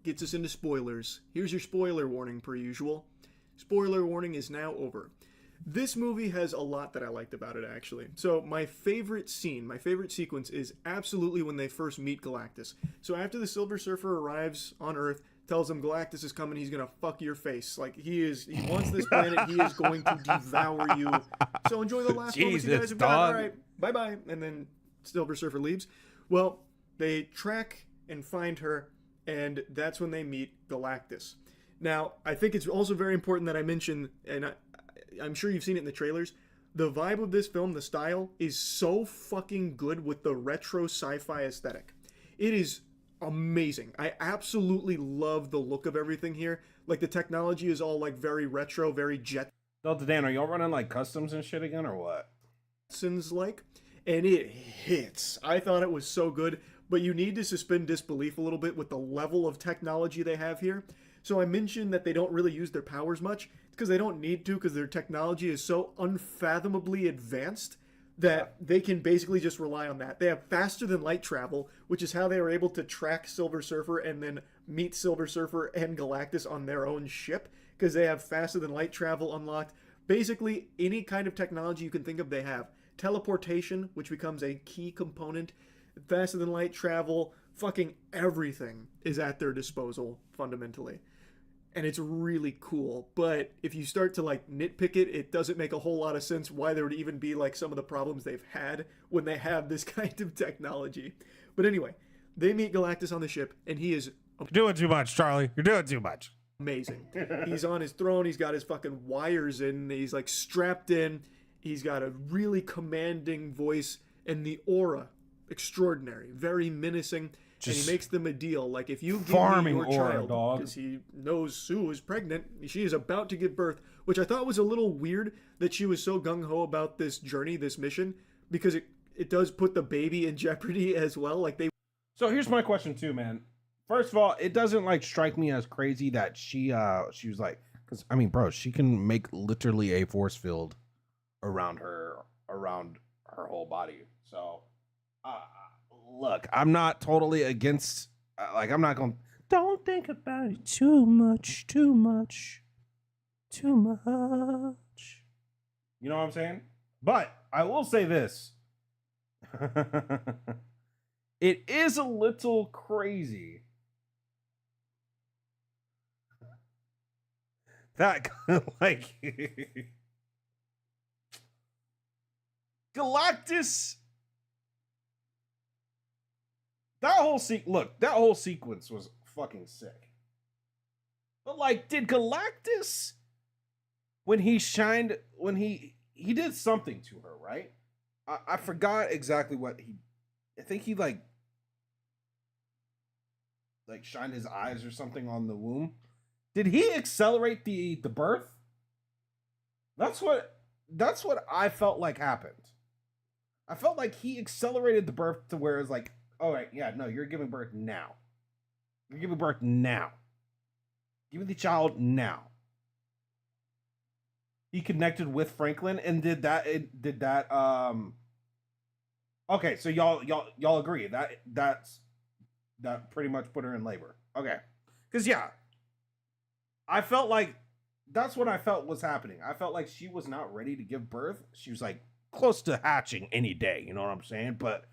gets us into spoilers. Here's your spoiler warning per usual. Spoiler warning is now over. This movie has a lot that I liked about it, actually. So my favorite scene, my favorite sequence is absolutely when they first meet Galactus. So after the Silver Surfer arrives on Earth, tells him Galactus is coming, he's gonna fuck your face. Like, he wants this planet, he is going to devour you. So enjoy the last moments you guys have got. All right, bye-bye. And then Silver Surfer leaves. Well, they track and find her, and that's when they meet Galactus. Now, I think it's also very important that I mention, and I'm sure you've seen it in the trailers, the vibe of this film, the style, is so fucking good with the retro sci-fi aesthetic. It is amazing. I absolutely love the look of everything here. Like, the technology is all, like, very retro, very Delta Dan, are y'all running, like, customs and shit again, or what? Jetsons-like, and it hits. I thought it was so good, but you need to suspend disbelief a little bit with the level of technology they have here. So I mentioned that they don't really use their powers much. It's because they don't need to, because their technology is so unfathomably advanced that they can basically just rely on that. They have faster than light travel, which is how they were able to track Silver Surfer and then meet Silver Surfer and Galactus on their own ship, because they have faster than light travel unlocked. Basically, any kind of technology you can think of, they have. Teleportation, which becomes a key component. Faster than light travel, fucking everything is at their disposal, fundamentally. And it's really cool, but if you start to like nitpick it, it doesn't make a whole lot of sense why there would even be like some of the problems they've had when they have this kind of technology. But anyway, they meet Galactus on the ship, and he is You're doing too much, Charlie. You're doing too much. amazing. He's on his throne, he's got his fucking wires in, he's like strapped in, he's got a really commanding voice, and the aura, extraordinary, very menacing. And he makes them a deal. Like, if you give me your child, because he knows Sue is pregnant, she is about to give birth, which I thought was a little weird that she was so gung-ho about this journey, this mission, because it does put the baby in jeopardy as well. Like, they... So here's my question too, man. First of all, it doesn't like strike me as crazy that she was like, because I mean, bro, she can make literally a force field around her whole body. So, look, I'm not totally against. Like, I'm not going. Don't think about it too much. You know what I'm saying? But I will say this. It is a little crazy that, like, Galactus. That whole sequence was fucking sick. But like, did Galactus, when he did something to her, right? I forgot exactly what I think he like shined his eyes or something on the womb. Did he accelerate the birth? That's what I felt like happened. I felt like he accelerated the birth to where it's like, all right, yeah, no, you're giving birth now. You're giving birth now. Give me the child now. He connected with Franklin and did that. Okay, so y'all agree that pretty much put her in labor. Okay, because yeah, I felt like that's what I felt was happening. I felt like she was not ready to give birth. She was like close to hatching any day. You know what I'm saying? But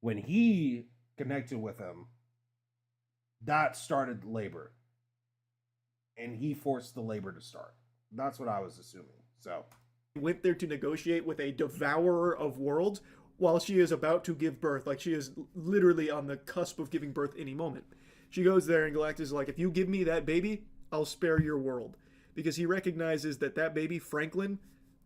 when he connected with him, that started labor, and he forced the labor to start. That's what I was assuming. So went there to negotiate with a devourer of worlds while she is about to give birth. Like, she is literally on the cusp of giving birth any moment. She goes there, and Galactus is like, if you give me that baby, I'll spare your world. Because he recognizes that baby, Franklin,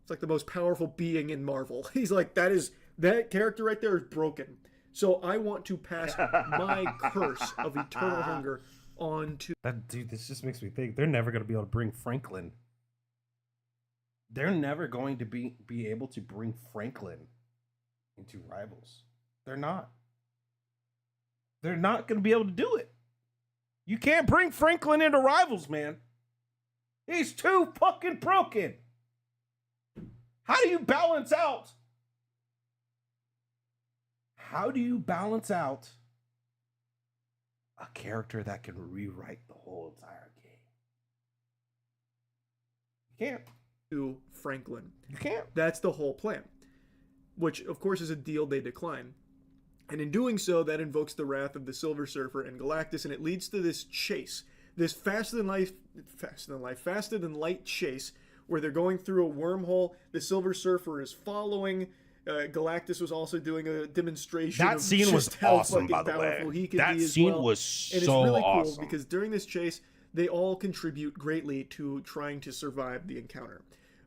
it's like the most powerful being in Marvel. He's like, that character right there is broken. So I want to pass my curse of eternal hunger on to... That, dude, this just makes me think they're never going to be able to bring Franklin. They're never going to be able to bring Franklin into Rivals. They're not. They're not going to be able to do it. You can't bring Franklin into Rivals, man. He's too fucking broken. How do you balance out? How do you balance out a character that can rewrite the whole entire game? You can't. To Franklin. You can't. That's the whole plan, which of course is a deal they decline. And in doing so, that invokes the wrath of the Silver Surfer and Galactus, and it leads to this chase, this faster than light chase, where they're going through a wormhole. The Silver Surfer is following. Galactus was also doing a demonstration. That of scene was just how awesome, by fucking the way. powerful he can That be as scene well. was And it's so really cool awesome. because during this chase, they all contribute greatly to trying to survive the encounter.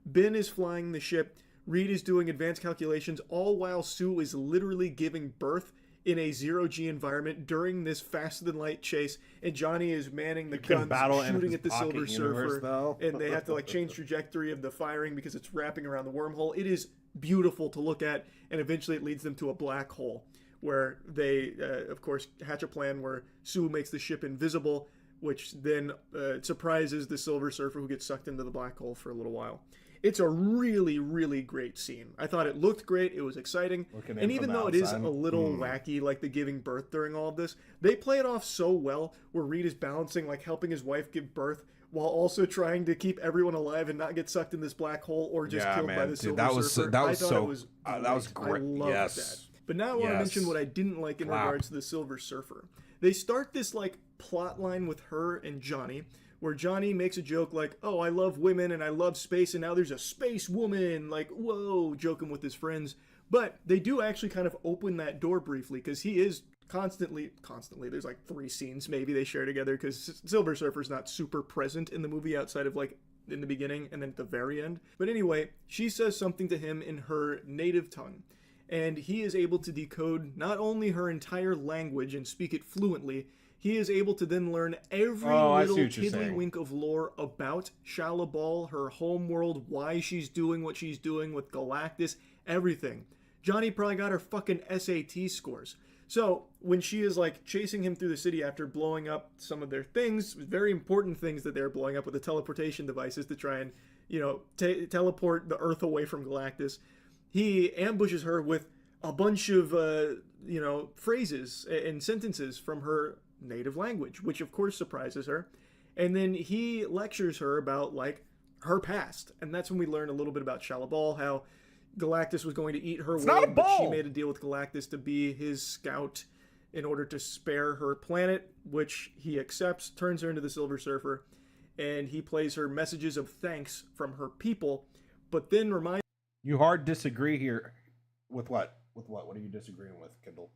Ben is flying the ship. Reed is doing advanced calculations, all while Sue is literally giving birth in a zero-G environment during this faster-than-light chase, and Johnny is manning the guns, shooting at the Silver Surfer, and they have to like change trajectory of the firing because it's wrapping around the wormhole. It is beautiful to look at, and eventually it leads them to a black hole, where they, of course, hatch a plan where Sue makes the ship invisible, which then surprises the Silver Surfer, who gets sucked into the black hole for a little while. It's a really, really great scene. I thought it looked great. It was exciting. And even though it is a little wacky, like the giving birth during all of this, they play it off so well where Reed is balancing, like helping his wife give birth while also trying to keep everyone alive and not get sucked in this black hole or just killed by the Silver Surfer. That was I great. loved that. But now I want to mention what I didn't like in regards to the Silver Surfer. They start this like plot line with her and Johnny, where Johnny makes a joke like, oh, I love women and I love space, and now there's a space woman, like, whoa, joking with his friends. But they do actually kind of open that door briefly, because he is constantly, there's like 3 scenes maybe they share together, because Silver Surfer's not super present in the movie outside of like in the beginning and then at the very end. But anyway, she says something to him in her native tongue, and he is able to decode not only her entire language and speak it fluently, he is able to then learn every little tiddlywink of lore about Shalla-Bal, her homeworld, why she's doing what she's doing with Galactus, everything. Johnny probably got her fucking SAT scores. So when she is like chasing him through the city after blowing up some of their things, very important things that they're blowing up with the teleportation devices to try and, you know, teleport the Earth away from Galactus, he ambushes her with a bunch of, you know, phrases and sentences from her native language, which of course surprises her. And then he lectures her about like her past, and that's when we learn a little bit about Shalla-Bal, how Galactus was going to eat her world, but she made a deal with Galactus to be his scout in order to spare her planet, which he accepts, turns her into the Silver Surfer, and he plays her messages of thanks from her people, but then reminds You hard disagree here with what? With what? What are you disagreeing with, Kindle?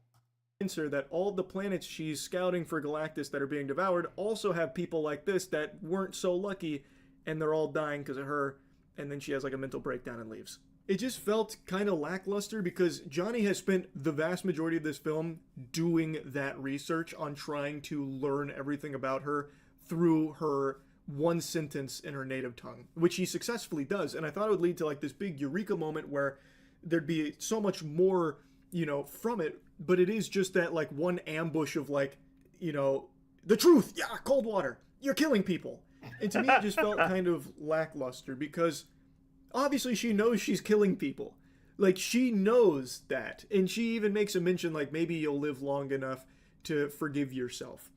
her that all the planets she's scouting for Galactus that are being devoured also have people like this that weren't so lucky, and they're all dying because of her, and then she has like a mental breakdown and leaves. It just felt kind of lackluster because Johnny has spent the vast majority of this film doing that research on trying to learn everything about her through her one sentence in her native tongue, which he successfully does. And I thought it would lead to like this big eureka moment where there'd be so much more, you know, from it, but it is just that like one ambush of like, you know, the truth, yeah, cold water, you're killing people. And to me it just felt kind of lackluster because obviously she knows she's killing people. Like, she knows that. And she even makes a mention, like, maybe you'll live long enough to forgive yourself.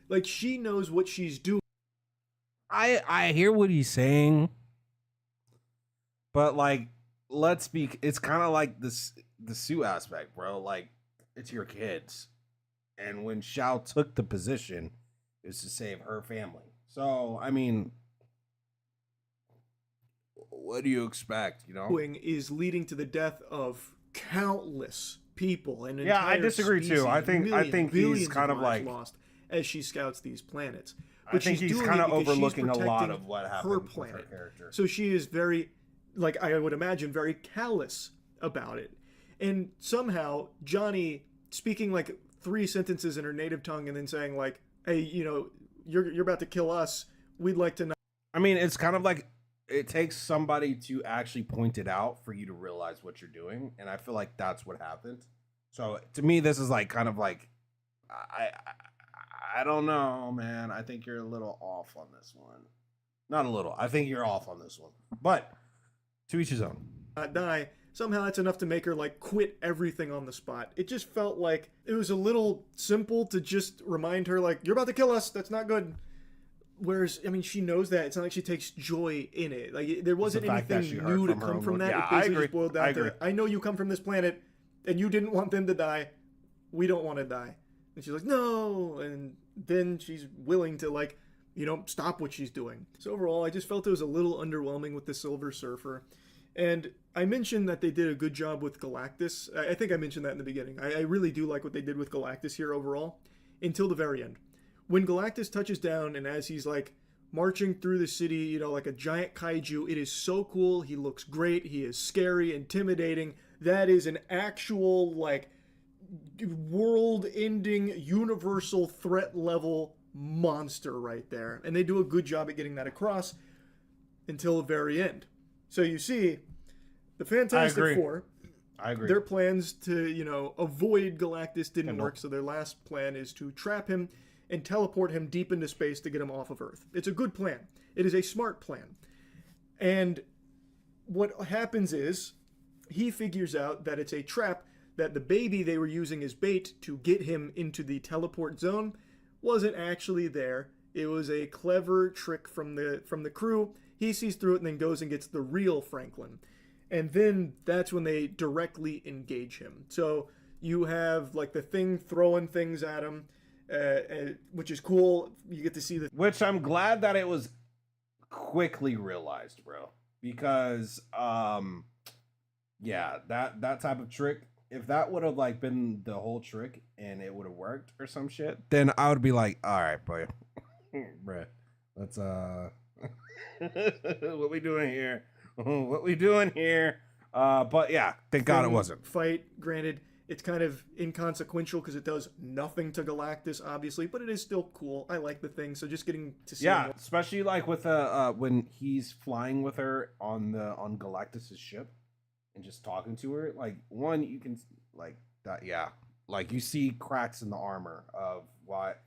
Like, she knows what she's doing. I hear what he's saying. But, like, let's be... It's kind of like this the Sue aspect, bro. Like, it's your kids. And when Shao took the position, it was to save her family. So, I mean... What do you expect, you know? Is leading to the death of countless people and yeah, I disagree species, too. I think he's kind of like lost as she scouts these planets. But I think he's kind of overlooking a lot of what happened her with planet. her character. So she is very, like I would imagine, very callous about it. And somehow Johnny speaking like 3 sentences in her native tongue and then saying like, "Hey, you know, you're about to kill us. We'd like to know." I mean, it's kind of like it takes somebody to actually point it out for you to realize what you're doing, and I feel like that's what happened. So to me, this is like kind of like I don't know, man. I think you're a little off on this one. Not a little. I think you're off on this one. But to each his own. Not die. Somehow that's enough to make her like quit everything on the spot. It just felt like it was a little simple to just remind her like, you're about to kill us. That's not good. Whereas, I mean, she knows that. It's not like she takes joy in it. Like, there wasn't fact that anything she heard new to from her come own from word. that. Yeah, It I basically agree. just boiled I down agree. to, I know you come from this planet, and you didn't want them to die. We don't want to die. And she's like, no. And then she's willing to, like, you know, stop what she's doing. So overall, I just felt it was a little underwhelming with the Silver Surfer. And I mentioned that they did a good job with Galactus. I think I mentioned that in the beginning. I really do like what they did with Galactus here overall, until the very end. When Galactus touches down, and as he's like marching through the city, you know, like a giant kaiju, it is so cool. He looks great. He is scary, intimidating. That is an actual, like, world-ending, universal threat level monster right there. And they do a good job at getting that across until the very end. So you see, the Fantastic Four, I agree. their plans to, you know, avoid Galactus didn't Kendall. work, so their last plan is to trap him and teleport him deep into space to get him off of Earth. It's a good plan. It is a smart plan. And what happens is, he figures out that it's a trap, that the baby they were using as bait to get him into the teleport zone wasn't actually there. It was a clever trick from the crew. He sees through it and then goes and gets the real Franklin. And then that's when they directly engage him. So you have like the Thing throwing things at him, which is cool. You get to see the Which I'm glad that it was quickly realized, bro. Because yeah, that type of trick, if that would have like been the whole trick and it would have worked or some shit, then I would be like, all right, boy. Bruh. Let's what we doing here? What we doing here? But yeah, thank God it Thing wasn't. fight. Granted, it's kind of inconsequential because it does nothing to Galactus, obviously, but it is still cool. I like the Thing, so just getting to see Yeah, him. especially like with when he's flying with her on Galactus's ship and just talking to her. Like one, you can like that. Yeah, like you see cracks in the armor of what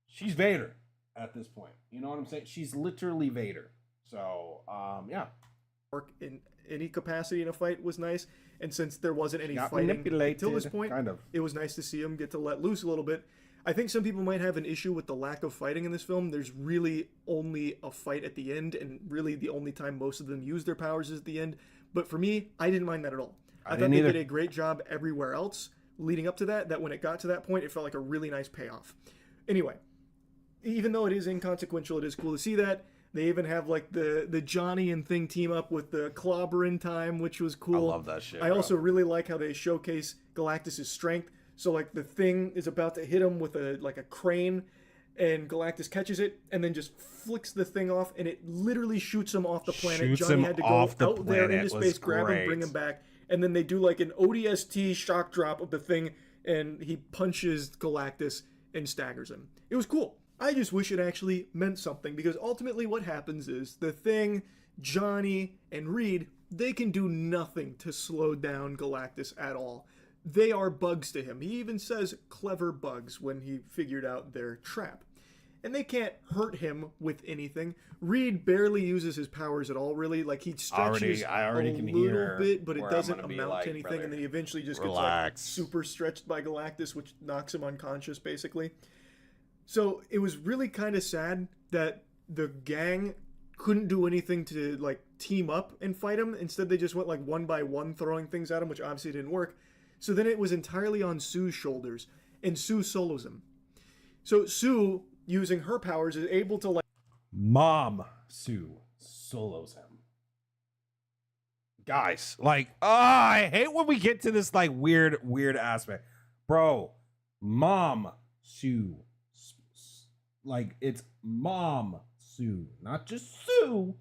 she's Vader at this point. You know what I'm saying? She's literally Vader. So yeah, Work in any capacity in a fight was nice. And since there wasn't any got fighting manipulated until this point, kind of. it was nice to see him get to let loose a little bit. I think some people might have an issue with the lack of fighting in this film. There's really only a fight at the end, and really the only time most of them use their powers is at the end. But for me, I didn't mind that at all. I thought didn't they either. did a great job everywhere else leading up to that, that when it got to that point, it felt like a really nice payoff. Anyway, even though it is inconsequential, it is cool to see that. They even have like the Johnny and Thing team up with the clobbering time, which was cool. I love that shit. I bro. also really like how they showcase Galactus' strength. So like the Thing is about to hit him with a crane, and Galactus catches it and then just flicks the Thing off, and it literally shoots him off the planet. Shoots Johnny him had to go off the out there planet. into Was space, grab him, bring great. him back, and then they do like an ODST shock drop of the Thing, and he punches Galactus and staggers him. It was cool. I just wish it actually meant something, because ultimately what happens is the Thing, Johnny, and Reed, they can do nothing to slow down Galactus at all. They are bugs to him. He even says clever bugs when he figured out their trap. And they can't hurt him with anything. Reed barely uses his powers at all, really. Like, he stretches I already a can little hear bit, but it where I'm doesn't gonna be amount like, to anything. brother, And then he eventually just relax. gets, like, super stretched by Galactus, which knocks him unconscious, basically. So it was really kind of sad that the gang couldn't do anything to like team up and fight him. Instead, they just went like one by one throwing things at him, which obviously didn't work. So then it was entirely on Sue's shoulders, and Sue solos him. So Sue, using her powers, is able to like Mom Sue solos him. Guys, like, I hate when we get to this like weird aspect. Bro, Mom Sue. Like, it's Mom Sue, not just Sue,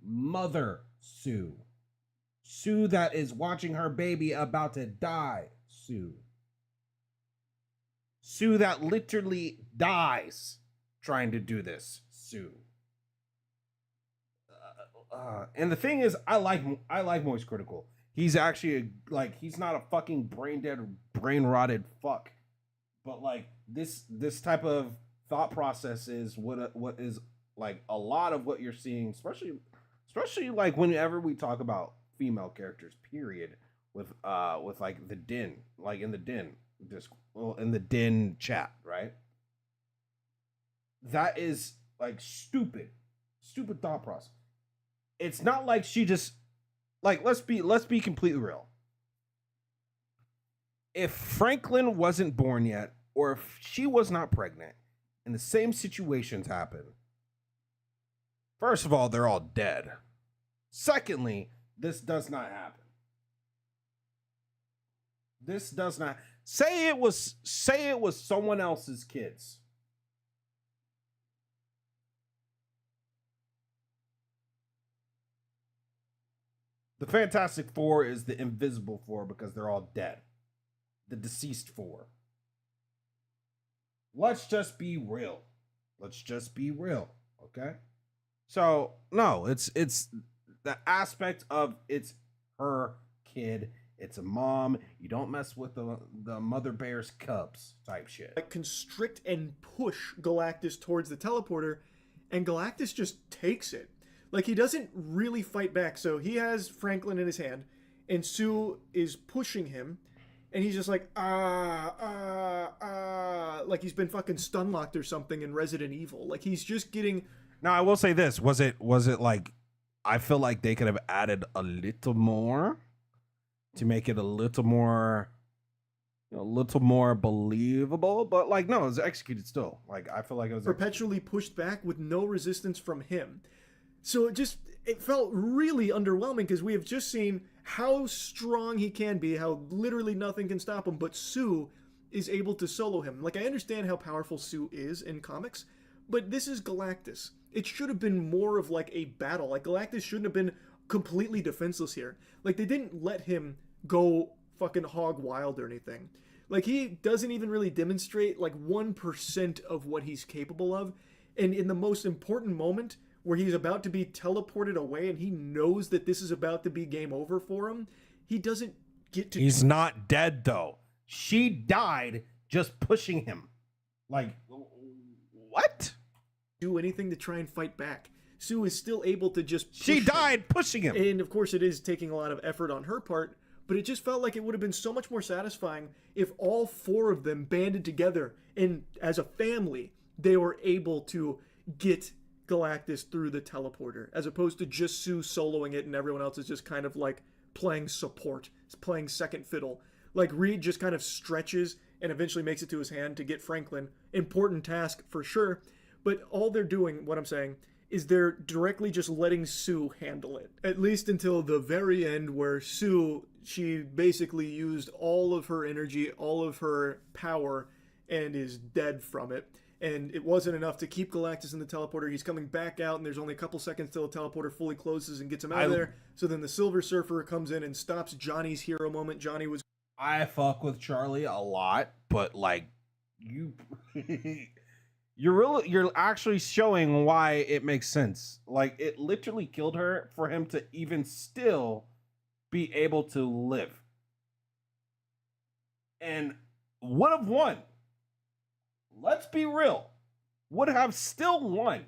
Mother Sue. Sue that is watching her baby about to die. Sue. Sue that literally dies trying to do this. Sue. And the thing is, I like Moist Critical. He's actually he's not a fucking brain dead, brain rotted fuck. But like this type of thought process is what is like a lot of what you're seeing, especially like whenever we talk about female characters, period, with like the din, like in the din, in the din chat, right? That is like stupid thought process. It's not like she just like let's be completely real. If Franklin wasn't born yet, or if she was not pregnant, and the same situations happen, first of all, they're all dead. Secondly, this does not happen. This does not say it was someone else's kids. The Fantastic Four is the Invisible Four because they're all dead. The deceased four. Let's just be real. Okay? So, no, it's the aspect of it's her kid. It's a mom. You don't mess with the mother bear's cubs type shit. Like constrict and push Galactus towards the teleporter, and Galactus just takes it. Like he doesn't really fight back. So he has Franklin in his hand, and Sue is pushing him. And he's just like, like he's been fucking stun locked or something in Resident Evil. Like he's just getting. Now I will say this: was it like? I feel like they could have added a little more to make it a little more believable. But like, no, it was executed still. Like I feel like it was perpetually pushed back with no resistance from him. So it felt really underwhelming because we have just seen how strong he can be, how literally nothing can stop him, but Sue is able to solo him. Like, I understand how powerful Sue is in comics, but this is Galactus. It should have been more of like a battle. Like, Galactus shouldn't have been completely defenseless here. Like, they didn't let him go fucking hog wild or anything. Like, he doesn't even really demonstrate like 1% of what he's capable of. And in the most important moment, where he's about to be teleported away and he knows that this is about to be game over for him, he doesn't get to... He's not dead, though. She died just pushing him. Like, what? Do anything to try and fight back. Sue is still able to just push She died pushing him. And, of course, it is taking a lot of effort on her part, but it just felt like it would have been so much more satisfying if all four of them banded together and, as a family, they were able to get Galactus through the teleporter, as opposed to just Sue soloing it and everyone else is just kind of like playing support, playing second fiddle. Like Reed just kind of stretches and eventually makes it to his hand to get Franklin. Important task for sure, but all they're doing, what I'm saying, is they're directly just letting Sue handle it. At least until the very end where Sue, she basically used all of her energy, all of her power, and is dead from it. And it wasn't enough to keep Galactus in the teleporter. He's coming back out, and there's only a couple seconds till the teleporter fully closes and gets him out of there. So then the Silver Surfer comes in and stops Johnny's hero moment. Johnny was... I fuck with Charlie a lot, but like, you're actually showing why it makes sense. Like, it literally killed her for him to even still be able to live. And would have won. Let's be real. Would have still won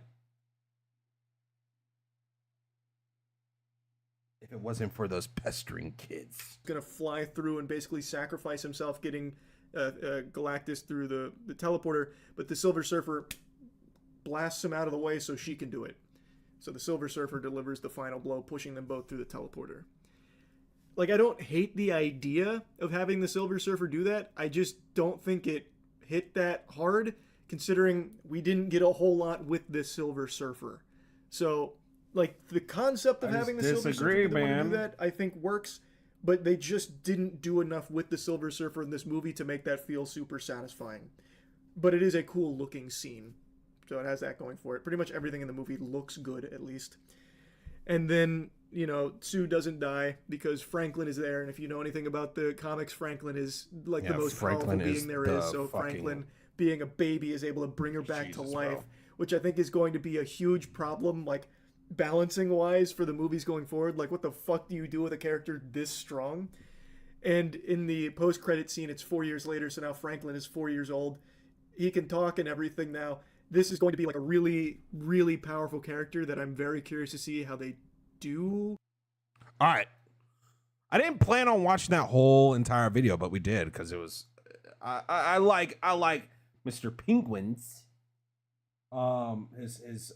if it wasn't for those pestering kids. Gonna fly through and basically sacrifice himself getting Galactus through the teleporter, but the Silver Surfer blasts him out of the way so she can do it. So the Silver Surfer delivers the final blow, pushing them both through the teleporter. Like, I don't hate the idea of having the Silver Surfer do that. I just don't think it hit that hard, considering we didn't get a whole lot with this Silver Surfer. So, like, the concept of having the Silver Surfer do that, I think works, but they just didn't do enough with the Silver Surfer in this movie to make that feel super satisfying. But it is a cool looking scene, so it has that going for it. Pretty much everything in the movie looks good, at least. And then, you know, Sue doesn't die because Franklin is there, and if you know anything about the comics, Franklin is like the most powerful being there is. So Franklin, being a baby, is able to bring her back to life, which I think is going to be a huge problem, like, balancing wise for the movies going forward. Like, what the fuck do you do with a character this strong? And in the post-credit scene, it's 4 years later, so now Franklin is 4 years old. He can talk and everything now. This is going to be like a really, really powerful character that I'm very curious to see how they do. All right. I didn't plan on watching that whole entire video, but we did because it was. I like Mr. Penguin's his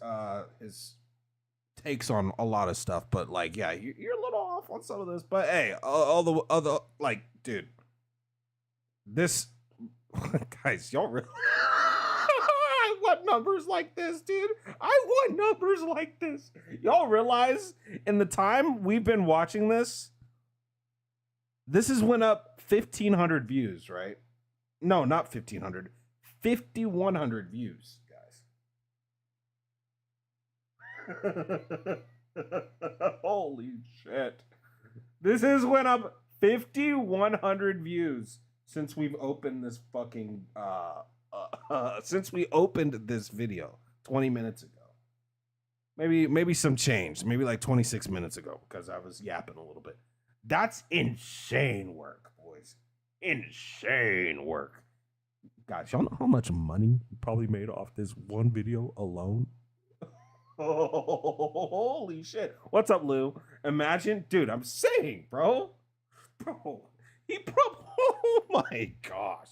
takes on a lot of stuff, but like, yeah, you're a little off on some of this, but hey, all the other, like, dude, this guys, y'all really. I want numbers like this, dude. I want numbers like this. Y'all realize in the time we've been watching this has went up 1,500 views, right? No, not 1,500. 5,100 views, guys. Holy shit. This has went up 5,100 views since we've opened this fucking since we opened this video 20 minutes ago. Maybe some change. Maybe like 26 minutes ago because I was yapping a little bit. That's insane work, boys. Insane work. Guys, y'all know how much money you probably made off this one video alone? Holy shit. What's up, Lou? Imagine, dude, I'm saying, bro. Oh my gosh.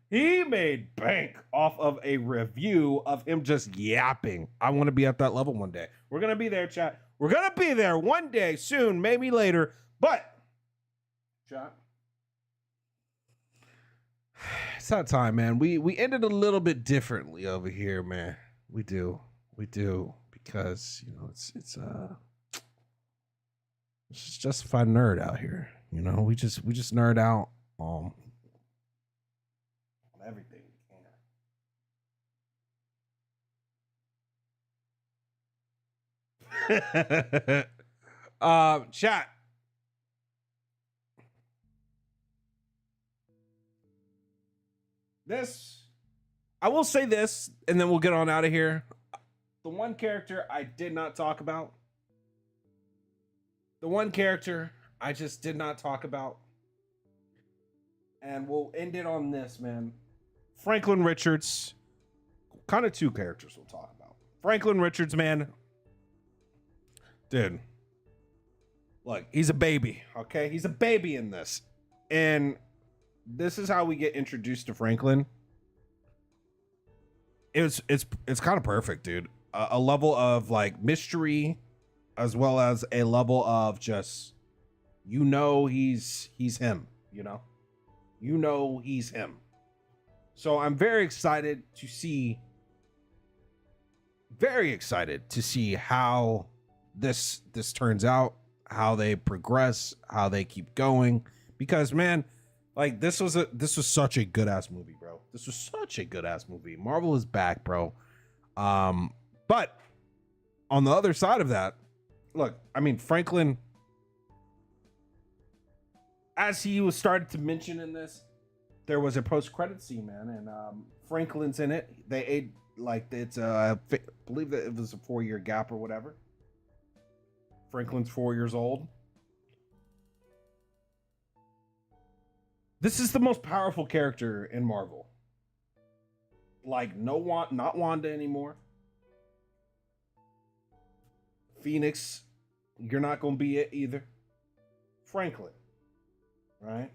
He made bank off of a review of him just yapping. I want to be at that level one day. We're going to be there, chat. We're going to be there one day soon, maybe later. But, chat, it's that time, man. We ended a little bit differently over here, man. We do. Because, you know, it's just justified nerd out here. You know, we just nerd out on everything we can. Chat. This, I will say this, and then we'll get on out of here. The one character I did not talk about. The one character I just did not talk about. And we'll end it on this, man. Franklin Richards. Kind of two characters we'll talk about. Franklin Richards, man. Dude. Look, he's a baby, okay? He's a baby in this. And this is how we get introduced to Franklin. It's kind of perfect, dude. A level of like mystery, as well as a level of just, you know, he's him. You know he's him. So I'm very excited to see how this turns out, how they progress, how they keep going. Because, man, like, this was such a good ass movie, bro. This was such a good ass movie. Marvel is back, bro. But on the other side of that, look, I mean, Franklin, as he was started to mention in this, there was a post-credit scene, man, and Franklin's in it. They ate, like, it's I believe that it was a 4-year gap or whatever. Franklin's 4 years old. This is the most powerful character in Marvel. Like, not Wanda anymore. Phoenix, you're not gonna be it either. Franklin, right?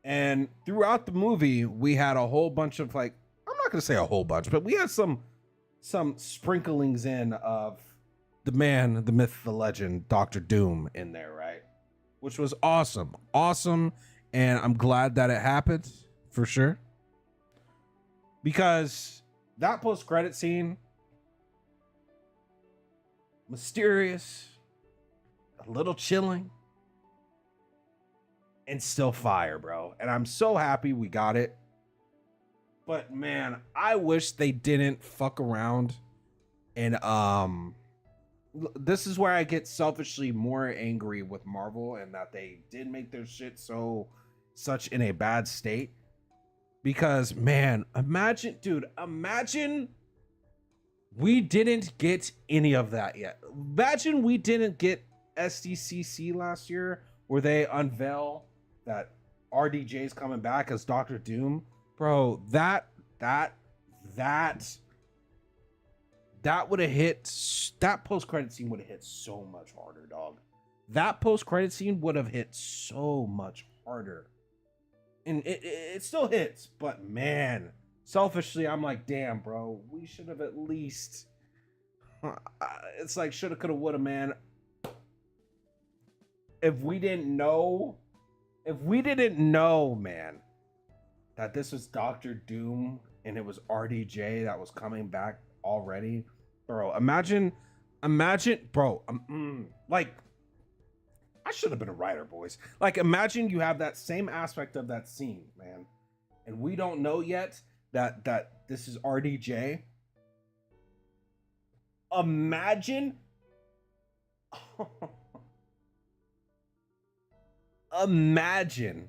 And throughout the movie, we had a whole bunch of, like, I'm not gonna say a whole bunch, but we had some sprinklings in of the man, the myth, the legend, Doctor Doom in there, right? Which was awesome, and I'm glad that it happened for sure. Because that post-credit scene, mysterious, a little chilling, and still fire, bro. And I'm so happy we got it. But man, I wish they didn't fuck around. And this is where I get selfishly more angry with Marvel, and that they did make their shit such in a bad state. Because, man, imagine we didn't get any of that yet. Imagine we didn't get SDCC last year where they unveil that RDJ's coming back as Doctor Doom, bro, that would have hit, that post-credit scene would have hit so much harder, dog. That post-credit scene would have hit so much harder. And it still hits, but man, selfishly, I'm like, damn, bro, we should have at least, it's like shoulda, coulda, woulda, man. If we didn't know, man, that this was Doctor Doom and it was RDJ that was coming back already, bro, imagine, bro, like, I should have been a writer, boys. Like, imagine you have that same aspect of that scene, man, and we don't know yet that this is RDJ. Imagine, imagine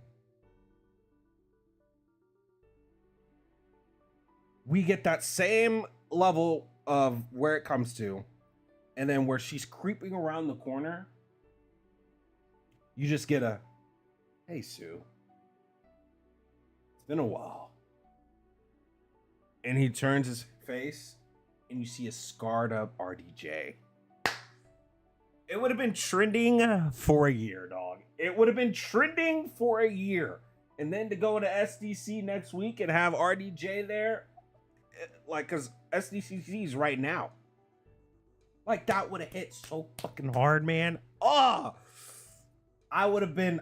we get that same level of where it comes to, and then where she's creeping around the corner, you just get a, hey, Sue, it's been a while. And he turns his face, and you see a scarred up RDJ. It would have been trending for a year, dog. It would have been trending for a year. And then to go to SDC next week and have RDJ there, like, because SDCC's right now. Like, that would have hit so fucking hard, man. Oh, I would have been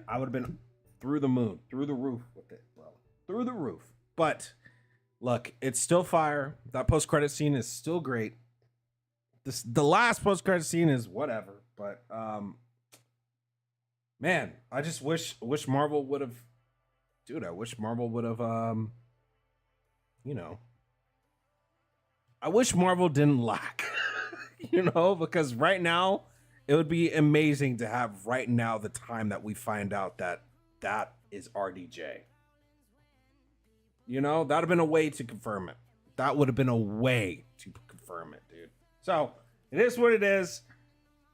through the moon, through the roof with it, bro. Through the roof. But look, it's still fire. That post-credit scene is still great. The last post-credit scene is whatever. But man, I just wish Marvel would have, dude, I wish Marvel would have you know, I wish Marvel didn't lack. You know, because right now it would be amazing to have right now the time that we find out that that is RDJ. You know, that would have been a way to confirm it. That would have been a way to confirm it, dude. So it is what it is.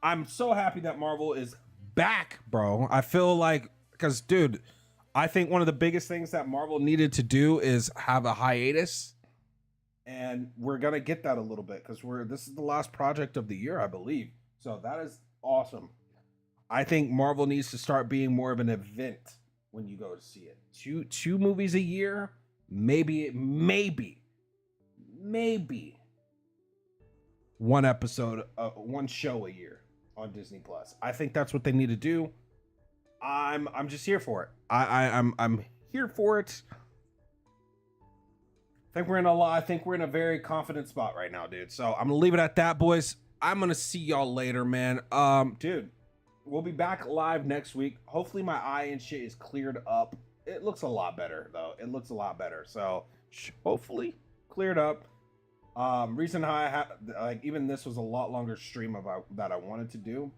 I'm so happy that Marvel is back, bro. I feel like, because, dude, I think one of the biggest things that Marvel needed to do is have a hiatus. And we're going to get that a little bit because this is the last project of the year, I believe. So that is awesome. I think Marvel needs to start being more of an event when you go to see it. Two movies a year, maybe one episode, one show a year on Disney Plus. I think that's what they need to do. I'm just here for it. I'm here for it. I think we're in a very confident spot right now, dude. So I'm gonna leave it at that, boys. I'm gonna see y'all later, man. Dude, we'll be back live next week. Hopefully my eye and shit is cleared up. It looks a lot better though. It looks a lot better. So hopefully cleared up. Reason how I had, like, even this was a lot longer stream about that I wanted to do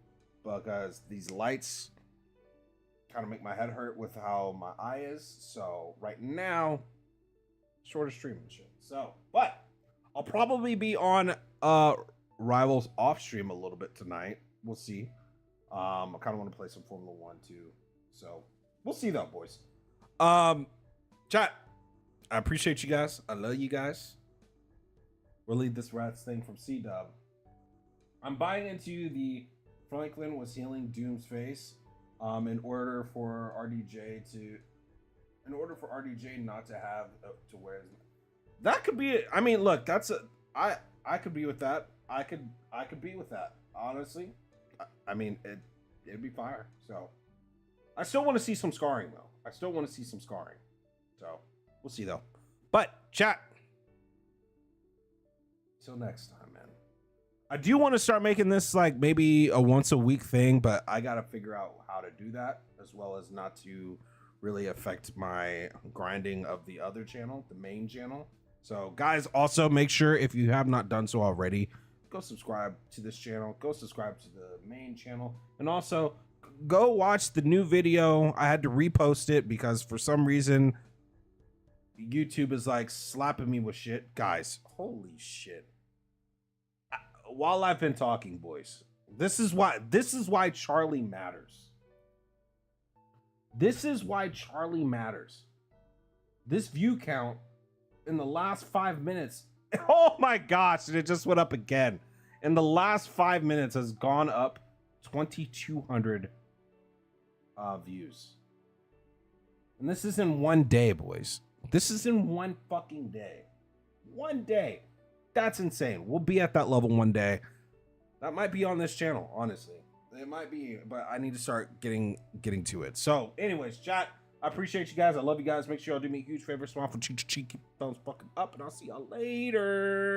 because these lights kind of make my head hurt with how my eye is. So right now, shorter stream and shit. So, but I'll probably be on Rivals off stream a little bit tonight. We'll see. I kind of want to play some Formula 1 too. So we'll see though, boys. Chat, I appreciate you guys. I love you guys. We'll leave this rats thing from C-Dub. I'm buying into the Franklin was healing Doom's face in order for RDJ not to have to wear his, that could be it. I mean, look, that's a I could be with that. I could be with that. Honestly, I mean, it'd be fire. So I still want to see some scarring though. So we'll see though. But chat, till next time, man. I do want to start making this like maybe a once a week thing, but I gotta figure out how to do that as well as not to really affect my grinding of the other channel, the main channel. So guys, also make sure if you have not done so already, go subscribe to this channel, go subscribe to the main channel, and also go watch the new video. I had to repost it because for some reason YouTube is like slapping me with shit. Guys, holy shit. While I've been talking, boys, this is why Charlie matters. This is why Charlie matters. This view count in the last 5 minutes. Oh my gosh, and it just went up again. In the last 5 minutes has gone up 2,200 views. And this is in one day, boys. This is in one fucking day. One day. That's insane. We'll be at that level one day. That might be on this channel, honestly. It might be, but I need to start getting to it. So, anyways, chat, I appreciate you guys. I love you guys. Make sure y'all do me a huge favor. Smile for cheek to cheek. Keep the thumbs fucking up, and I'll see y'all later.